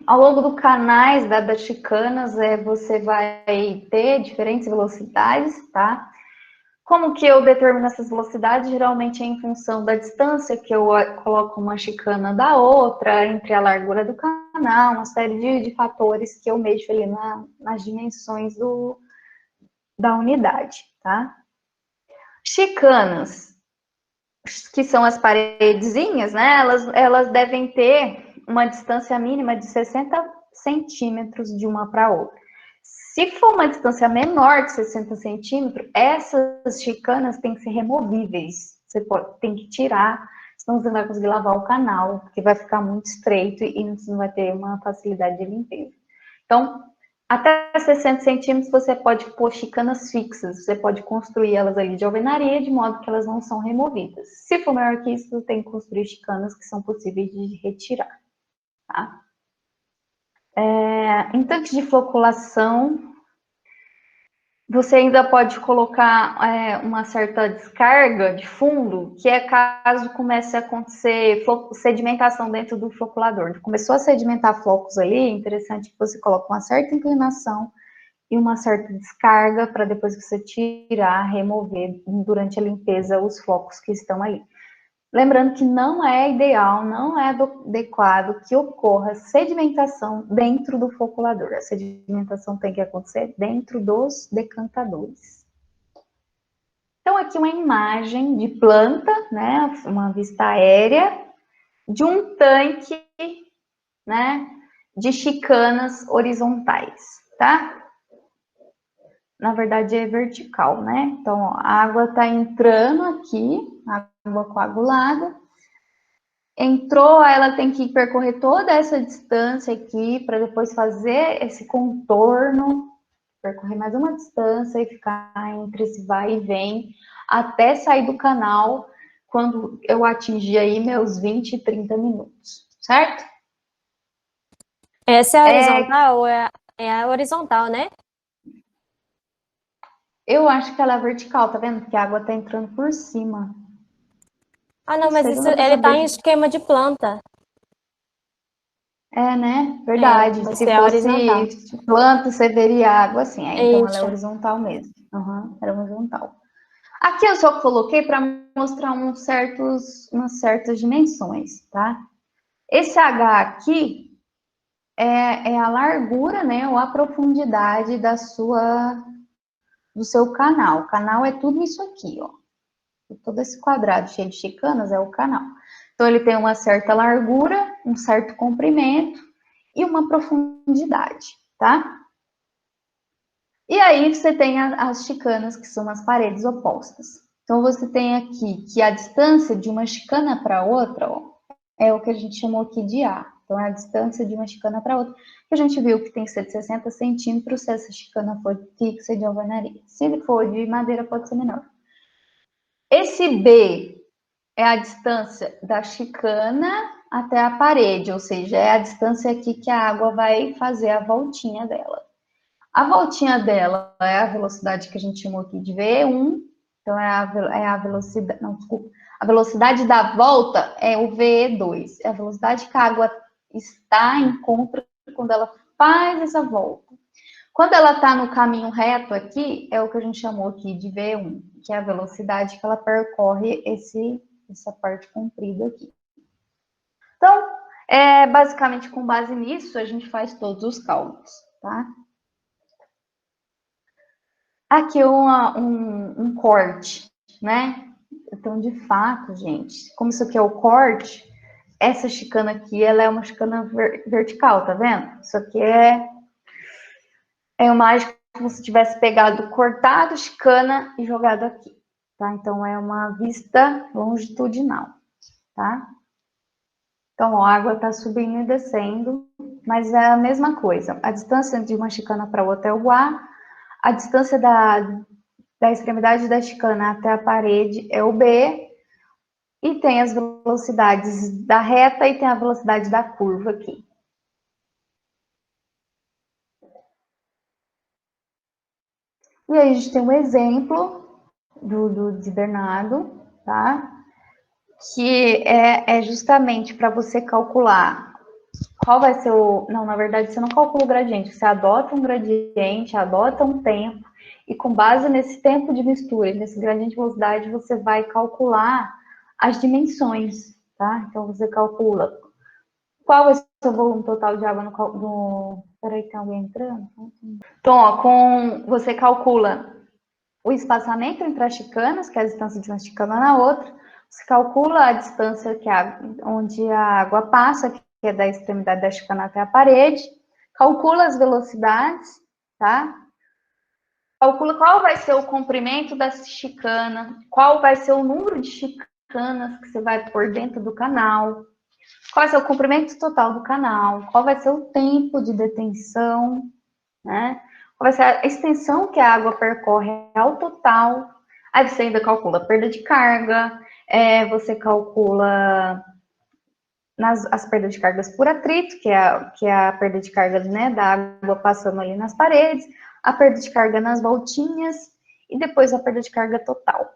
Ao longo do canais das chicanas, você vai ter diferentes velocidades, tá? Como que eu determino essas velocidades? Geralmente é em função da distância que eu coloco uma chicana da outra, entre a largura do canal, uma série de fatores que eu mexo ali nas dimensões da unidade, tá? Chicanas, que são as paredezinhas, né? Elas devem ter uma distância mínima de 60 centímetros de uma para outra. Se for uma distância menor de 60 centímetros, essas chicanas têm que ser removíveis. Você tem que tirar, senão você não vai conseguir lavar o canal, porque vai ficar muito estreito e você não vai ter uma facilidade de limpeza. Então, até 60 centímetros você pode pôr chicanas fixas, você pode construir elas ali de alvenaria, de modo que elas não são removidas. Se for maior que isso, você tem que construir chicanas que são possíveis de retirar, tá? Em tanques de floculação, você ainda pode colocar uma certa descarga de fundo, que é caso comece a acontecer sedimentação dentro do floculador. Começou a sedimentar flocos ali, é interessante que você coloque uma certa inclinação e uma certa descarga para depois que você tirar, remover durante a limpeza os flocos que estão ali. Lembrando que não é ideal, não é adequado que ocorra sedimentação dentro do floculador. A sedimentação tem que acontecer dentro dos decantadores. Então, aqui uma imagem de planta, né, uma vista aérea, de um tanque, né, de chicanas horizontais, tá? Na verdade, é vertical, né? Então, ó, a água está entrando aqui, água coagulada. Entrou, ela tem que percorrer toda essa distância aqui para depois fazer esse contorno, percorrer mais uma distância e ficar entre esse vai e vem, até sair do canal quando eu atingir aí meus 20, 30 minutos, certo? Essa é a horizontal ou é a horizontal, né? Eu acho que ela é vertical, tá vendo? Porque a água tá entrando por cima. Ah, não, mas ele tá em esquema de planta. É, né? Verdade. Vai Se ser a fosse horizontal. planta, você veria água assim. Então ela é Isso. horizontal mesmo. Era horizontal. Aqui eu só coloquei para mostrar umas certas dimensões, tá? Esse H aqui é a largura, né? Ou a profundidade da sua do seu canal. O canal é tudo isso aqui, ó. Todo esse quadrado cheio de chicanas é o canal. Então, ele tem uma certa largura, um certo comprimento e uma profundidade, tá? E aí, você tem as chicanas, que são as paredes opostas. Então, você tem aqui que a distância de uma chicana para outra, ó, é o que a gente chamou aqui de A. Então, é a distância de uma chicana para outra. Que a gente viu que tem que ser de 60 centímetros se essa chicana for fixa de alvenaria. Se ele for de madeira, pode ser menor. Esse B é a distância da chicana até a parede, ou seja, é a distância aqui que a água vai fazer a voltinha dela. A voltinha dela é a velocidade que a gente chamou aqui de V1, então é a velocidade, não, desculpa, a velocidade da volta é o VE2, é a velocidade que a água está em contra quando ela faz essa volta. Quando ela está no caminho reto aqui, é o que a gente chamou aqui de V1, que é a velocidade que ela percorre essa parte comprida aqui. Então, basicamente com base nisso, a gente faz todos os cálculos, tá? Aqui um corte, né? Então, de fato, gente, como isso aqui é o corte, essa chicana aqui, ela é uma chicana vertical, tá vendo? Isso aqui é uma imagem como se tivesse pegado, cortado chicana e jogado aqui, tá? Então, é uma vista longitudinal, tá? Então, ó, a água tá subindo e descendo, mas é a mesma coisa. A distância de uma chicana para outra é o A distância da extremidade da chicana até a parede é o B, e tem as velocidades da reta e tem a velocidade da curva aqui. E aí a gente tem um exemplo de Bernardo, tá? Que é justamente para você calcular qual vai ser o... Não, na verdade, você não calcula o gradiente, você adota um gradiente, adota um tempo, e com base nesse tempo de mistura, nesse gradiente de velocidade, você vai calcular as dimensões, tá? Então, você calcula qual vai ser o volume total de água no... Peraí, tem alguém entrando? Então, ó, você calcula o espaçamento entre as chicanas, que é a distância de uma chicana na outra, você calcula a distância onde a água passa, que é da extremidade da chicana até a parede, calcula as velocidades, tá? Calcula qual vai ser o comprimento da chicana, qual vai ser o número de chicanas que você vai pôr dentro do canal, qual vai ser o comprimento total do canal, qual vai ser o tempo de detenção, né? Qual vai ser a extensão que a água percorre ao total. Aí você ainda calcula a perda de carga, você calcula as perdas de cargas por atrito, que é a perda de carga, né, da água passando ali nas paredes, a perda de carga nas voltinhas e depois a perda de carga total.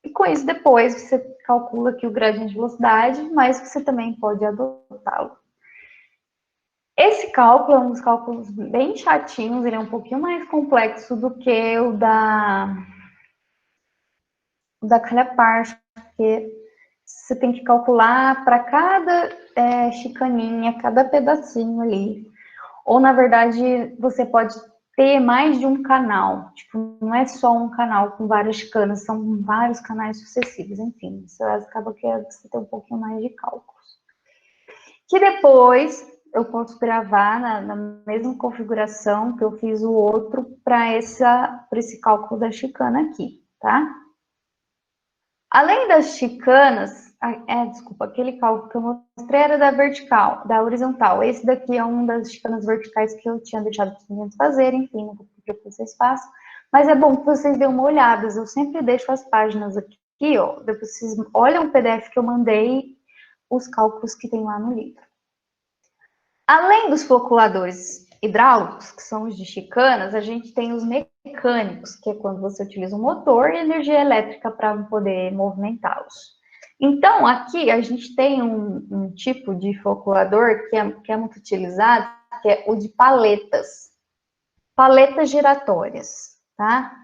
E com isso, depois, você calcula aqui o gradiente de velocidade, mas você também pode adotá-lo. Esse cálculo é um dos cálculos bem chatinhos, ele é um pouquinho mais complexo do que o da calha-parte, porque você tem que calcular para cada chicaninha, cada pedacinho ali. Ou, na verdade, você pode ter mais de um canal. Tipo, não é só um canal com várias chicanas, são vários canais sucessivos. Enfim, isso acaba que você tem um pouquinho mais de cálculos. Que depois eu posso gravar na mesma configuração que eu fiz o outro para esse cálculo da chicana aqui, tá? Além das chicanas, desculpa, aquele cálculo que eu mostrei era da vertical, da horizontal. Esse daqui é um das chicanas verticais que eu tinha deixado os meninos fazerem, enfim, não vou pedir que vocês façam. Mas é bom que vocês dêem uma olhada, eu sempre deixo as páginas aqui, ó, depois vocês olham o PDF que eu mandei, os cálculos que tem lá no livro. Além dos floculadores hidráulicos, que são os de chicanas, a gente tem os mecânicos, que é quando você utiliza um motor e energia elétrica para poder movimentá-los. Então, aqui a gente tem um tipo de floculador que é muito utilizado, que é o de paletas. Paletas giratórias, tá?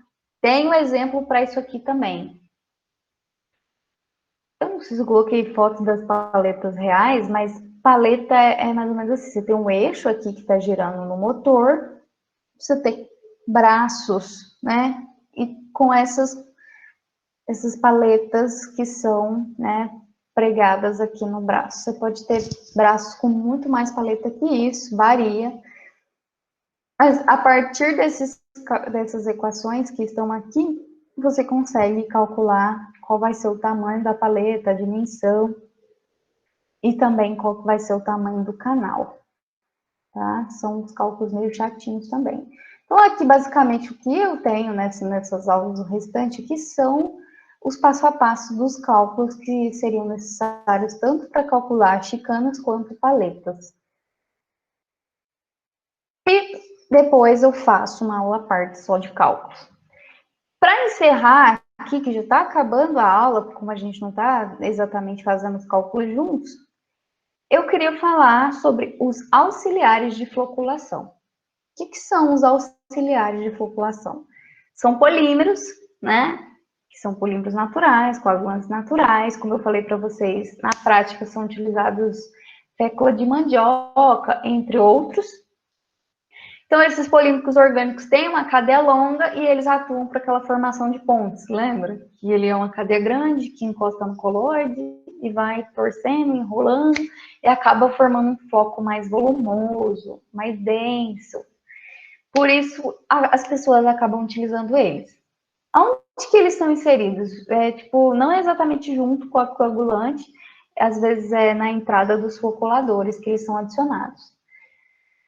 Tem um exemplo para isso aqui também. Eu não sei se eu coloquei fotos das paletas reais, mas paleta é mais ou menos assim. Você tem um eixo aqui que está girando no motor, você tem braços, né? E com essas paletas que são, né, pregadas aqui no braço. Você pode ter braços com muito mais paleta que isso, varia. Mas a partir dessas equações que estão aqui, você consegue calcular qual vai ser o tamanho da paleta, a dimensão, e também qual vai ser o tamanho do canal, tá? São os cálculos meio chatinhos também. Então, aqui, basicamente, o que eu tenho nessas aulas do restante aqui são os passo a passo dos cálculos que seriam necessários tanto para calcular chicanas quanto paletas. E depois eu faço uma aula à parte só de cálculos. Para encerrar aqui, que já está acabando a aula, como a gente não está exatamente fazendo os cálculos juntos, eu queria falar sobre os auxiliares de floculação. O que são os auxiliares de floculação? São polímeros, né? Que são polímeros naturais, coagulantes naturais. Como eu falei para vocês, na prática são utilizados fécula de mandioca, entre outros. Então, esses polímeros orgânicos têm uma cadeia longa e eles atuam para aquela formação de pontes, lembra? Que ele é uma cadeia grande que encosta no coloide e vai torcendo, enrolando e acaba formando um floco mais volumoso, mais denso. Por isso, as pessoas acabam utilizando eles. Onde que eles estão inseridos? Não é exatamente junto com a coagulante, às vezes é na entrada dos floculadores que eles são adicionados.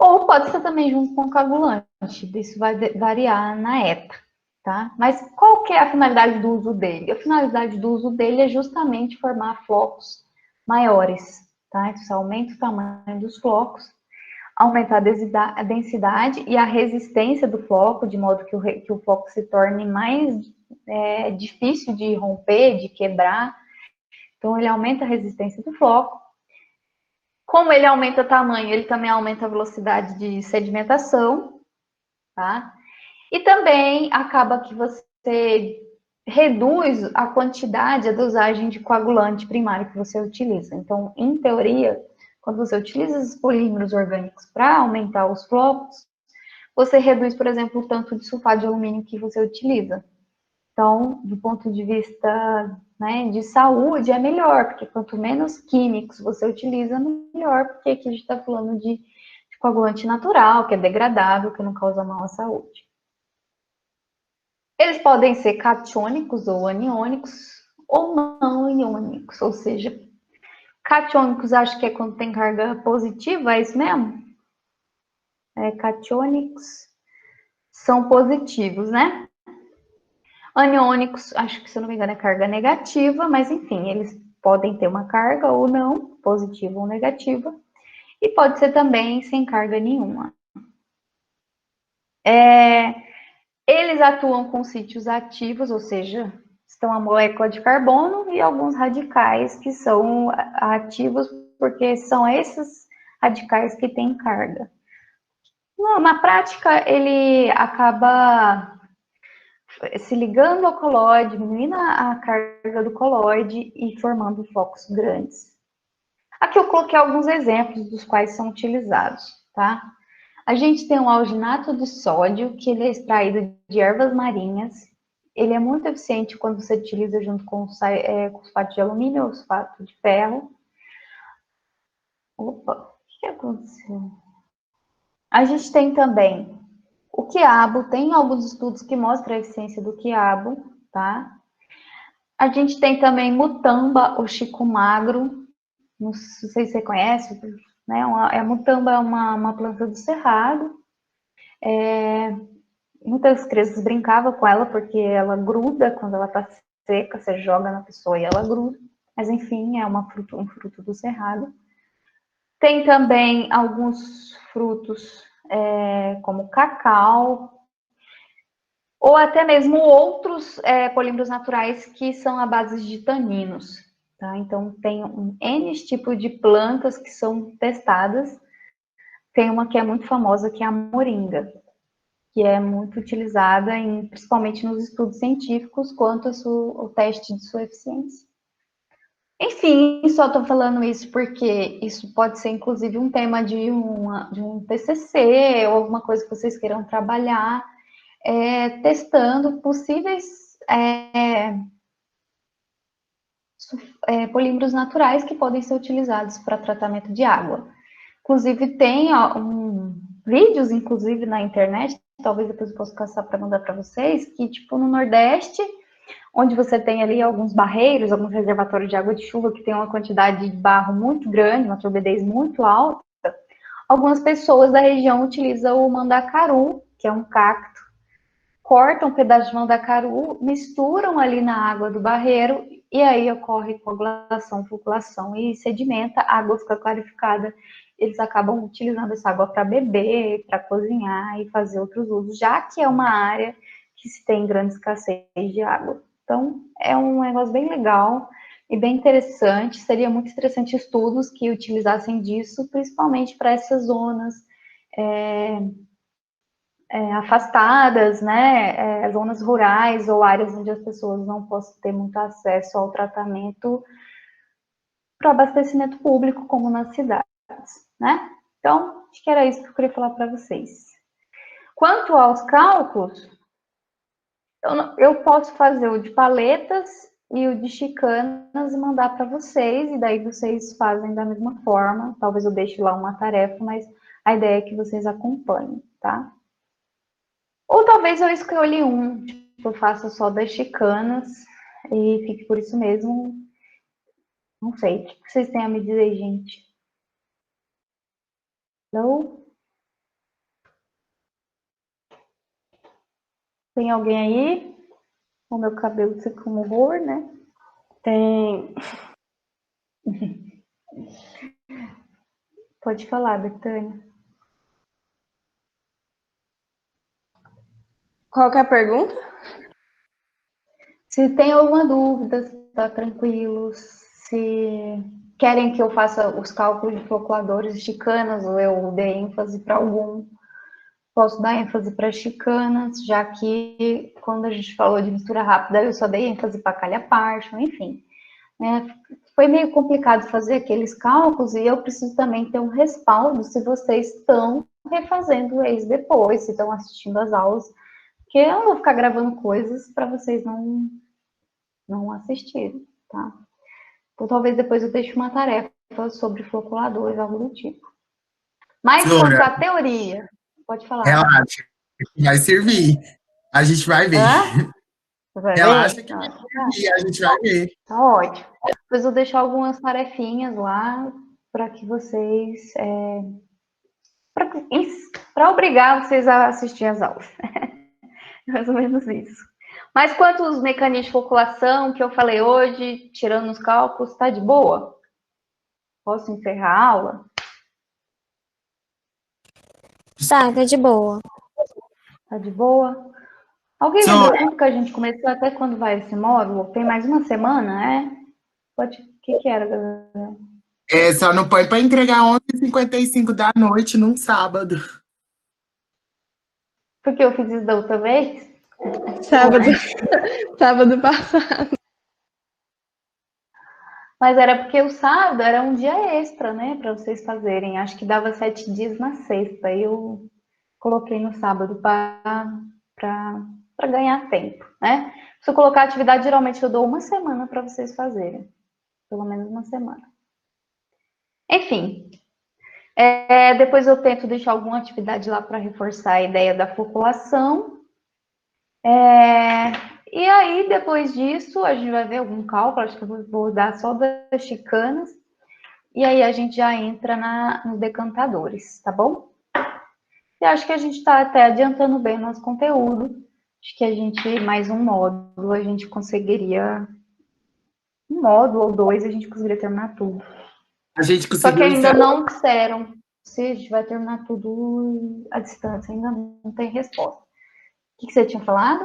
Ou pode ser também junto com o coagulante, isso vai variar na ETA, tá? Mas qual que é a finalidade do uso dele? A finalidade do uso dele é justamente formar flocos maiores, tá? Então, você aumenta o tamanho dos flocos, aumentar a densidade e a resistência do floco, de modo que o floco se torne mais difícil de romper, de quebrar. Então, ele aumenta a resistência do floco. Como ele aumenta o tamanho, ele também aumenta a velocidade de sedimentação, tá? E também acaba que você reduz a quantidade, a dosagem de coagulante primário que você utiliza. Então, em teoria, quando você utiliza os polímeros orgânicos para aumentar os flocos, você reduz, por exemplo, o tanto de sulfato de alumínio que você utiliza. Então, do ponto de vista, né, de saúde, é melhor, porque quanto menos químicos você utiliza, melhor, porque aqui a gente está falando de coagulante natural, que é degradável, que não causa mal à saúde. Eles podem ser catiônicos ou aniônicos, ou não iônicos, ou seja, catiônicos acho que é quando tem carga positiva, é isso mesmo? Catiônicos são positivos, né? Aniônicos, acho que se eu não me engano é carga negativa, mas enfim, eles podem ter uma carga ou não, positiva ou negativa, e pode ser também sem carga nenhuma. Eles atuam com sítios ativos, ou seja, estão a molécula de carbono e alguns radicais que são ativos, porque são esses radicais que têm carga. Na prática, ele acaba se ligando ao colóide, diminuindo a carga do colóide e formando flocos grandes. Aqui eu coloquei alguns exemplos dos quais são utilizados, tá? A gente tem o alginato de sódio, que ele é extraído de ervas marinhas. Ele é muito eficiente quando você utiliza junto com sulfato de alumínio ou sulfato de ferro. Opa, o que aconteceu? A gente tem também o quiabo, tem alguns estudos que mostram a eficiência do quiabo, tá? A gente tem também mutamba, ou chico magro, não sei se você conhece, né? A mutamba é uma planta do cerrado. Muitas crianças brincavam com ela porque ela gruda quando ela tá seca, você joga na pessoa e ela gruda. Mas enfim, é um fruto do cerrado. Tem também alguns frutos como cacau, ou até mesmo outros polímeros naturais que são à base de taninos. Tá? Então, tem um N tipo de plantas que são testadas. Tem uma que é muito famosa, que é a moringa, que é muito utilizada principalmente nos estudos científicos quanto ao teste de sua eficiência. Enfim, só estou falando isso porque isso pode ser, inclusive, um tema de um TCC ou alguma coisa que vocês queiram trabalhar. testando possíveis polímeros naturais que podem ser utilizados para tratamento de água. Inclusive, tem vídeos, inclusive, na internet, talvez depois eu possa caçar para mandar para vocês, que, tipo, no Nordeste, onde você tem ali alguns barreiros, alguns reservatórios de água de chuva que tem uma quantidade de barro muito grande, uma turbidez muito alta, algumas pessoas da região utilizam o mandacaru, que é um cacto, cortam um pedaço de mandacaru, misturam ali na água do barreiro, e aí ocorre coagulação, floculação e sedimenta, a água fica clarificada. Eles acabam utilizando essa água para beber, para cozinhar e fazer outros usos, já que é uma área que se tem grande escassez de água. Então, é um negócio bem legal e bem interessante. Seria muito interessante estudos que utilizassem disso, principalmente para essas zonas afastadas, né? Zonas rurais ou áreas onde as pessoas não possam ter muito acesso ao tratamento para abastecimento público, como nas cidades, né? Então, acho que era isso que eu queria falar para vocês. Quanto aos cálculos, eu posso fazer o de paletas e o de chicanas e mandar para vocês, e daí vocês fazem da mesma forma. Talvez eu deixe lá uma tarefa, mas a ideia é que vocês acompanhem, tá? Ou talvez eu escolhi tipo, eu faça só das chicanas e fique por isso mesmo. Não sei. O que vocês têm a me dizer, gente? Não? Tem alguém aí? O meu cabelo fica um horror, né? Tem. Pode falar, Betânia. Qual que é a pergunta? Se tem alguma dúvida, tá tranquilo. Se querem que eu faça os cálculos de floculadores de chicanas, ou eu dê ênfase para algum, posso dar ênfase para chicanas, já que quando a gente falou de mistura rápida, eu só dei ênfase para calha-parcho, enfim. Foi meio complicado fazer aqueles cálculos e eu preciso também ter um respaldo se vocês estão refazendo eles depois, se estão assistindo as aulas, porque eu não vou ficar gravando coisas para vocês não assistirem, tá? Então, talvez depois eu deixe uma tarefa sobre floculadores, algo do tipo. Mas quanto à teoria, pode falar. Relaxa, vai servir. A gente vai ver. Vai Relaxa ver? que vai servir, a gente vai ver. Tá ótimo. Depois eu deixo algumas tarefinhas lá para que vocês... para obrigar vocês a assistir as aulas. Mais ou menos isso. Mas quanto aos mecanismos de floculação que eu falei hoje, tirando os cálculos, tá de boa? Posso encerrar a aula? Tá de boa. Tá de boa? Alguém lembra quando que a gente começou? Até quando vai esse módulo? Tem mais uma semana, O que era, galera? Só não põe para entregar 11h55 da noite num sábado. Porque eu fiz isso da outra vez? Sábado passado. Mas era porque o sábado era um dia extra, né? Para vocês fazerem. Acho que dava 7 dias na sexta. Aí eu coloquei no sábado para ganhar tempo, né? Se eu colocar atividade, geralmente eu dou uma semana para vocês fazerem. Pelo menos uma semana. Enfim. Depois eu tento deixar alguma atividade lá para reforçar a ideia da floculação. E aí, depois disso, a gente vai ver algum cálculo, acho que eu vou dar só das chicanas, e aí a gente já entra nos decantadores, tá bom? E acho que a gente está até adiantando bem o nosso conteúdo, acho que a gente, mais um módulo, a gente conseguiria, um módulo ou dois, a gente conseguiria terminar tudo. A gente conseguiu. Só que ainda não disseram se a gente vai terminar tudo à distância, ainda não tem resposta. O que você tinha falado?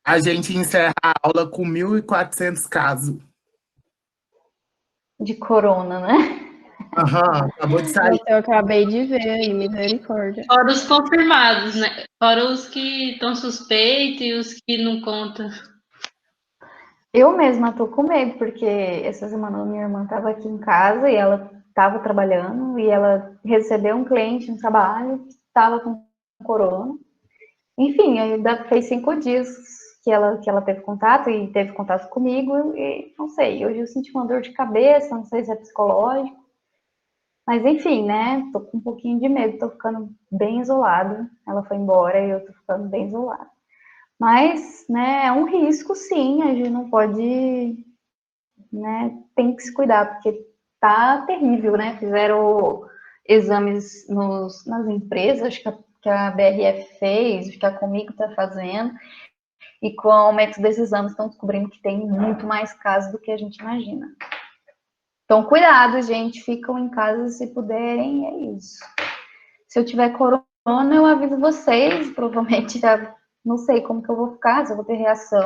A gente encerra a aula com 1.400 casos. De corona, né? Acabou de sair. Eu acabei de ver aí, misericórdia. Fora os confirmados, né? Fora os que estão suspeitos e os que não contam. Eu mesma tô com medo, porque essa semana minha irmã estava aqui em casa e ela estava trabalhando e ela recebeu um cliente no trabalho que estava com corona. Enfim, ainda fez 5 dias que ela teve contato e teve contato comigo e não sei, hoje eu senti uma dor de cabeça, não sei se é psicológico, mas enfim, né, tô com um pouquinho de medo, tô ficando bem isolada, ela foi embora e eu tô ficando bem isolada. Mas, né, é um risco sim, a gente não pode, né, tem que se cuidar, porque tá terrível, né, fizeram exames nas empresas, acho que a BRF fez, acho que a Comigo tá fazendo, e com o aumento desses exames estão descobrindo que tem muito mais casos do que a gente imagina. Então, cuidado, gente, ficam em casa se puderem, é isso. Se eu tiver corona, eu aviso vocês, provavelmente já não sei como que eu vou ficar, se eu vou ter reação.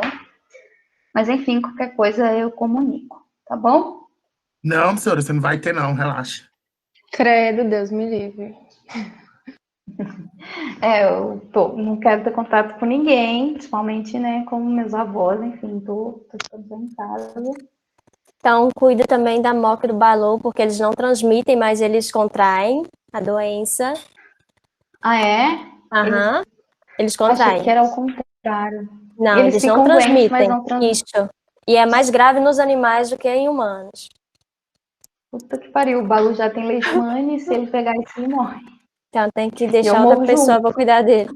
Mas, enfim, qualquer coisa eu comunico, tá bom? Não, senhora, você não vai ter, não, relaxa. Credo, Deus me livre. Não quero ter contato com ninguém, principalmente, né, com meus avós, enfim, tô ficando em casa. Então, cuida também da Moca e do Balu, porque eles não transmitem, mas eles contraem a doença. Ah, é? Aham, eles Achei contraem. que era ao contrário. Não, Eles eles não ficam doentes, mas transmitem. não transmitem. Isso. E é mais grave nos animais do que em humanos. Puta que pariu, o Balu já tem leishmania e se ele pegar isso, ele morre. Então, tem que E eu deixar outra morro pessoa junto. para cuidar dele.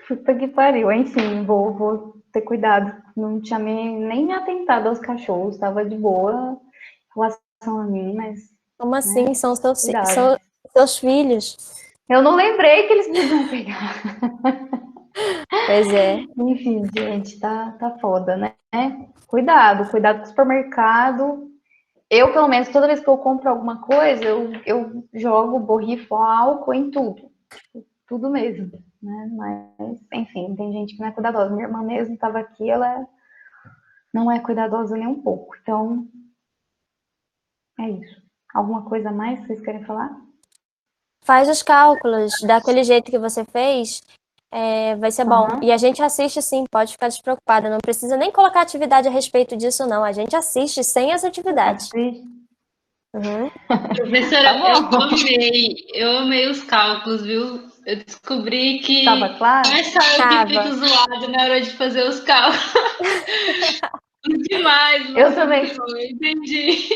Puta que pariu. Enfim, vou ter cuidado. Não tinha nem me atentado aos cachorros, tava de boa em relação a mim, mas, Como assim? né, São cuidado. seus filhos. Eu não lembrei que eles podiam pegar. Pois é. Enfim, gente, tá foda, né? Cuidado com o supermercado. Eu, pelo menos, toda vez que eu compro alguma coisa, eu jogo borrifo álcool em tudo. Tudo mesmo, né? Mas, enfim, tem gente que não é cuidadosa. Minha irmã mesmo estava aqui, ela não é cuidadosa nem um pouco. Então, é isso. Alguma coisa a mais que vocês querem falar? Faz os cálculos daquele jeito que você fez, vai ser bom. Aham. E a gente assiste sim, pode ficar despreocupada. Não precisa nem colocar atividade a respeito disso, não. A gente assiste sem as atividades. Assiste. Uhum. Professora, Tá bom. eu amei os cálculos, viu? Eu descobri que Tava claro? não é só eu que Tava. fico zoada na hora de fazer os cálculos. Demais, Eu muito também. bom, eu entendi.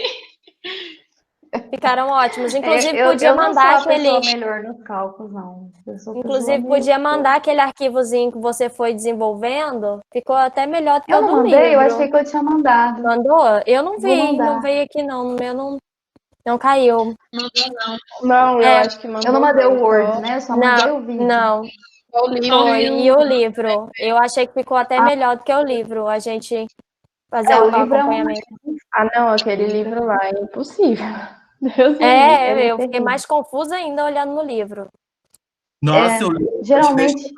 Ficaram ótimos. Inclusive, podia Eu não sou mandar a pessoa aquele. melhor nos cálculos, não. Eu sou a pessoa Inclusive, meio. podia mandar aquele arquivozinho que você foi desenvolvendo. Ficou até melhor do que Eu o não do mandei, eu livro. achei que eu tinha mandado. Mandou? Eu não Vou vi, não mandar. veio aqui não. No meu não caiu. Não deu, não. Não, eu É, acho que Eu não mandou mandei o não, Word, só né? Eu só não, mandei o vídeo. não. o livro Foi. e E o... o livro? Eu achei que ficou até melhor do que o livro. A gente fazer O o livro é uma. acompanhamento. Ah, não, aquele livro lá é impossível. Deus me livre. Ele é Eu fiquei terrível. mais confusa ainda olhando no livro. Nossa, eu Geralmente,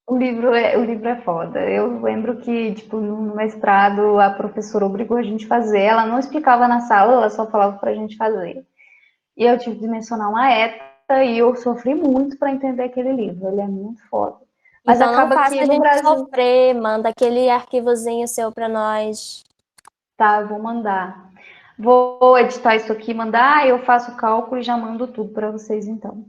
com o livro é foda. Eu lembro que, tipo, no mestrado, a professora obrigou a gente a fazer. Ela não explicava na sala, ela só falava pra gente fazer. E eu tive que mencionar uma ETA e eu sofri muito para entender aquele livro. Ele é muito foda. Mas Então não acaba faça que a no gente Brasil. sofrer, manda aquele arquivozinho seu para nós. Tá, eu vou mandar. Vou editar isso aqui, mandar, eu faço o cálculo e já mando tudo para vocês então.